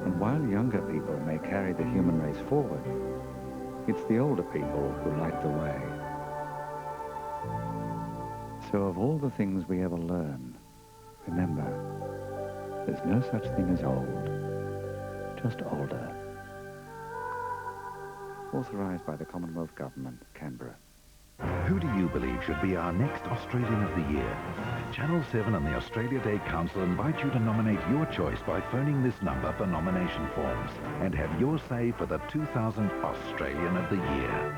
And while younger people may carry the human race forward, it's the older people who light the way. So of all the things we ever learn, remember, there's no such thing as old, just older. Authorized by the Commonwealth Government, Canberra. Who do you believe should be our next Australian of the Year? Channel 7 and the Australia Day Council invite you to nominate your choice by phoning this number for nomination forms and have your say for the 2000 Australian of the Year.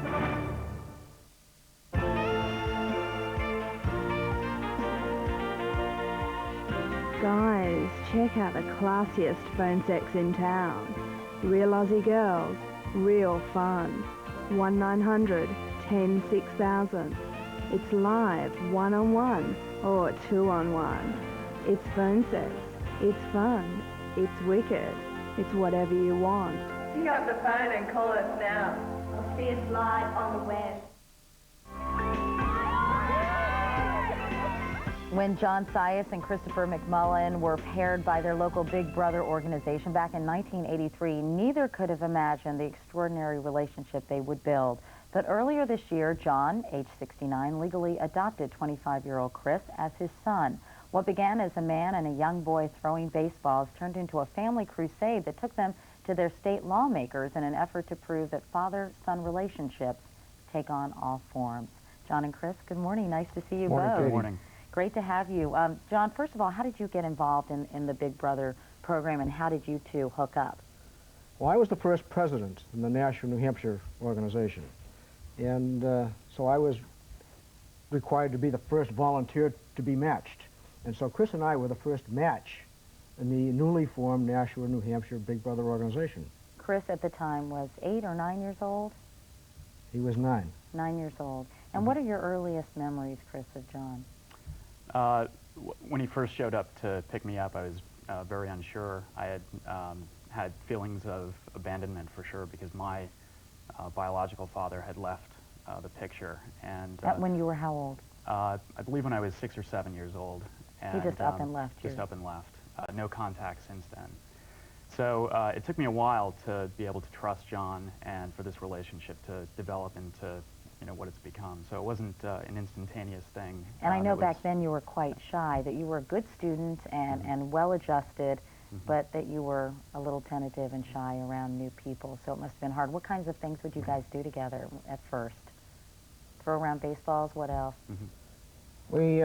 Guys, check out the classiest phone sex in town. Real Aussie girls, real fun. 1-900-10-6000. It's live, one-on-one or two-on-one. It's phone sex. It's fun. It's wicked. It's whatever you want. Pick up the phone and call us now. I'll see us live on the web. When John Sias and Christopher McMullen were paired by their local Big Brother organization back in 1983, neither could have imagined the extraordinary relationship they would build. But earlier this year, John, age 69, legally adopted 25-year-old Chris as his son. What began as a man and a young boy throwing baseballs turned into a family crusade that took them to their state lawmakers in an effort to prove that father-son relationships take on all forms. John and Chris, good morning. Nice to see you both. Good morning. Great to have you. John, first of all, how did you get involved in the Big Brother program, and how did you two hook up? Well, I was the first president in the National New Hampshire organization, and so I was required to be the first volunteer to be matched. And so Chris and I were the first match in the newly formed Nashua, New Hampshire Big Brother organization. Chris at the time was 8 or 9 years old? He was 9. 9 years old. And what are your earliest memories, Chris, of John? When he first showed up to pick me up, I was very unsure. I had had feelings of abandonment for sure, because my biological father had left the picture. And When you were how old? I believe when I was 6 or 7 years old. And, he just up and left you? Just up and left. No contact since then. So it took me a while to be able to trust John and for this relationship to develop into, you know, what it's become. So it wasn't an instantaneous thing. And I know back then you were quite shy, that you were a good student and well-adjusted, but that you were a little tentative and shy around new people. So it must have been hard. What kinds of things would you guys do together at first? Throw around baseballs? What else? We,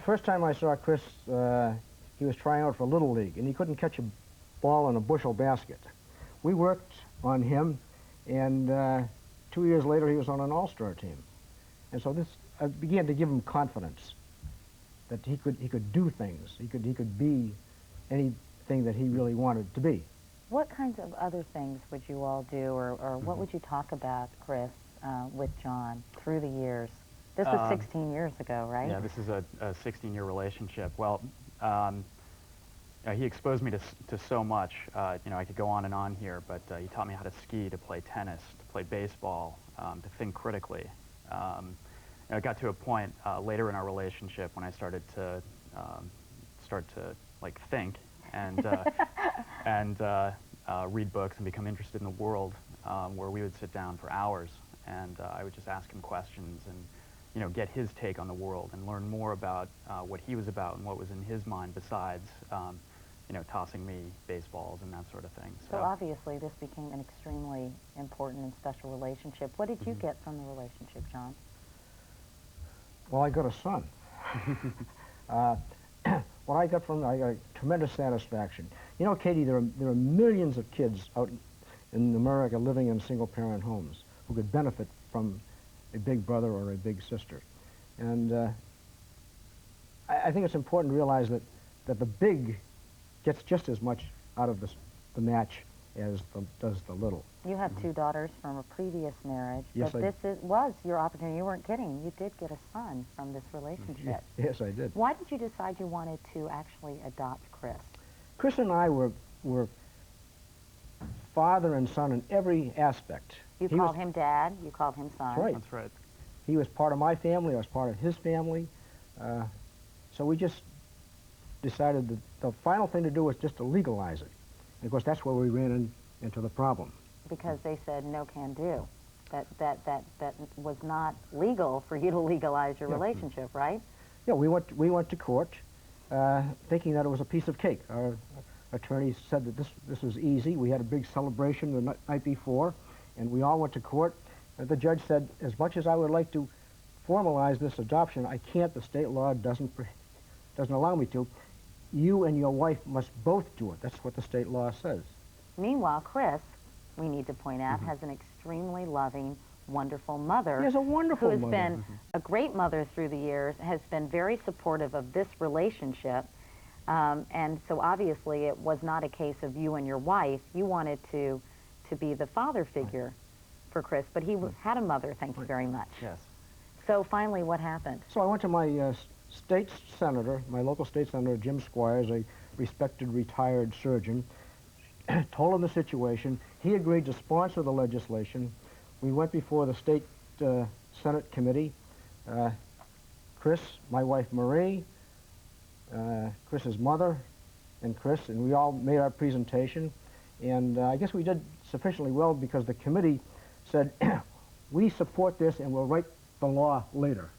first time I saw Chris, he was trying out for Little League, and he couldn't catch a ball in a bushel basket. We worked on him, and 2 years later he was on an all-star team. And so this began to give him confidence that he could do things. He could be anything that he really wanted to be. What kinds of other things would you all do, or what would you talk about, Chris, with John through the years? This was 16 years ago, right? Yeah, this is a 16-year relationship. Well, he exposed me to so much. You know, I could go on and on here, but he taught me how to ski, to play tennis, to play baseball, to think critically. It got to a point later in our relationship when I started to like think and read books and become interested in the world, where we would sit down for hours and I would just ask him questions and, you know, get his take on the world and learn more about what he was about and what was in his mind besides, you know, tossing me baseballs and that sort of thing. So obviously this became an extremely important and special relationship. What did you get from the relationship, John? Well, I got a son. What I got from it, I got tremendous satisfaction. You know, Katie, there are millions of kids out in America living in single-parent homes who could benefit from a big brother or a big sister. And I think it's important to realize that the big gets just as much out of the match as does the little. You have 2 daughters from a previous marriage, yes, but this was your opportunity. You weren't kidding. You did get a son from this relationship. Yes, I did. Why did you decide you wanted to actually adopt Chris? Chris and I were father and son in every aspect. You called him dad, you called him son. That's right. That's right. He was part of my family, I was part of his family. So we just decided that the final thing to do was just to legalize it. And of course, that's where we ran into the problem. Because they said no can do. That was not legal for you to legalize your relationship, right? Yeah, we went to court thinking that it was a piece of cake. Our attorney said that this was easy. We had a big celebration the night before, and we all went to court. And the judge said, as much as I would like to formalize this adoption, I can't. The state law doesn't allow me to. You and your wife must both do it. That's what the state law says. Meanwhile, Chris, we need to point out, has an extremely loving, wonderful mother. He has a wonderful mother. Who has mother. been a great mother through the years, has been very supportive of this relationship. And so obviously it was not a case of you and your wife. You wanted to be the father figure for Chris, but he had a mother, thank you very much. Yes. So finally, what happened? So I went to my state senator, my local state senator, Jim Squires, a respected retired surgeon, told him the situation. He agreed to sponsor the legislation. We went before the state Senate committee. Chris, my wife Marie, Chris's mother, and Chris, and we all made our presentation. And I guess we did sufficiently well because the committee said, we support this and we'll write the law later.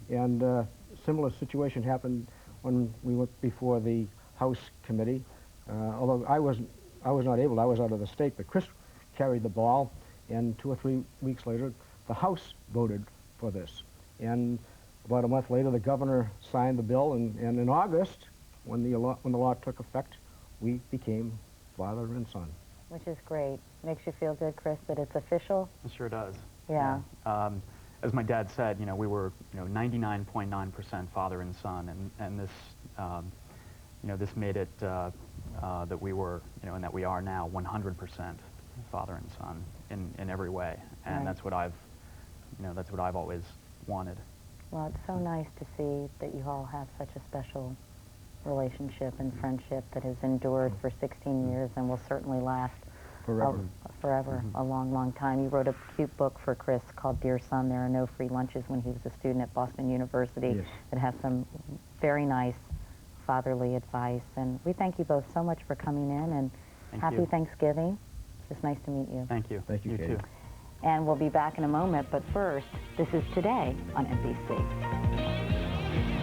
And a similar situation happened when we went before the House committee. Although I was not able, I was out of the state, but Chris carried the ball, and 2 or 3 weeks later, the House voted for this. And About a month later, the governor signed the bill, and in August, when the law took effect, we became father and son. Which is great. Makes you feel good, Chris, that it's official? It sure does. Yeah. As my dad said, you know, we were, 99.9% father and son, and this, this made it that we were, and that we are now 100% father and son in every way, and Right. that's what I've always wanted. Well, it's so nice to see that you all have such a special relationship and friendship that has endured for 16 years and will certainly last forever, a long, long time. You wrote a cute book for Chris called Dear Son, There Are No Free Lunches, when he was a student at Boston University. Yes. That has some very nice fatherly advice. And we thank you both so much for coming in, and happy Thanksgiving. It's nice to meet you. Thank you. Thank you, Katie. Too. And we'll be back in a moment, but first, this is Today on NBC.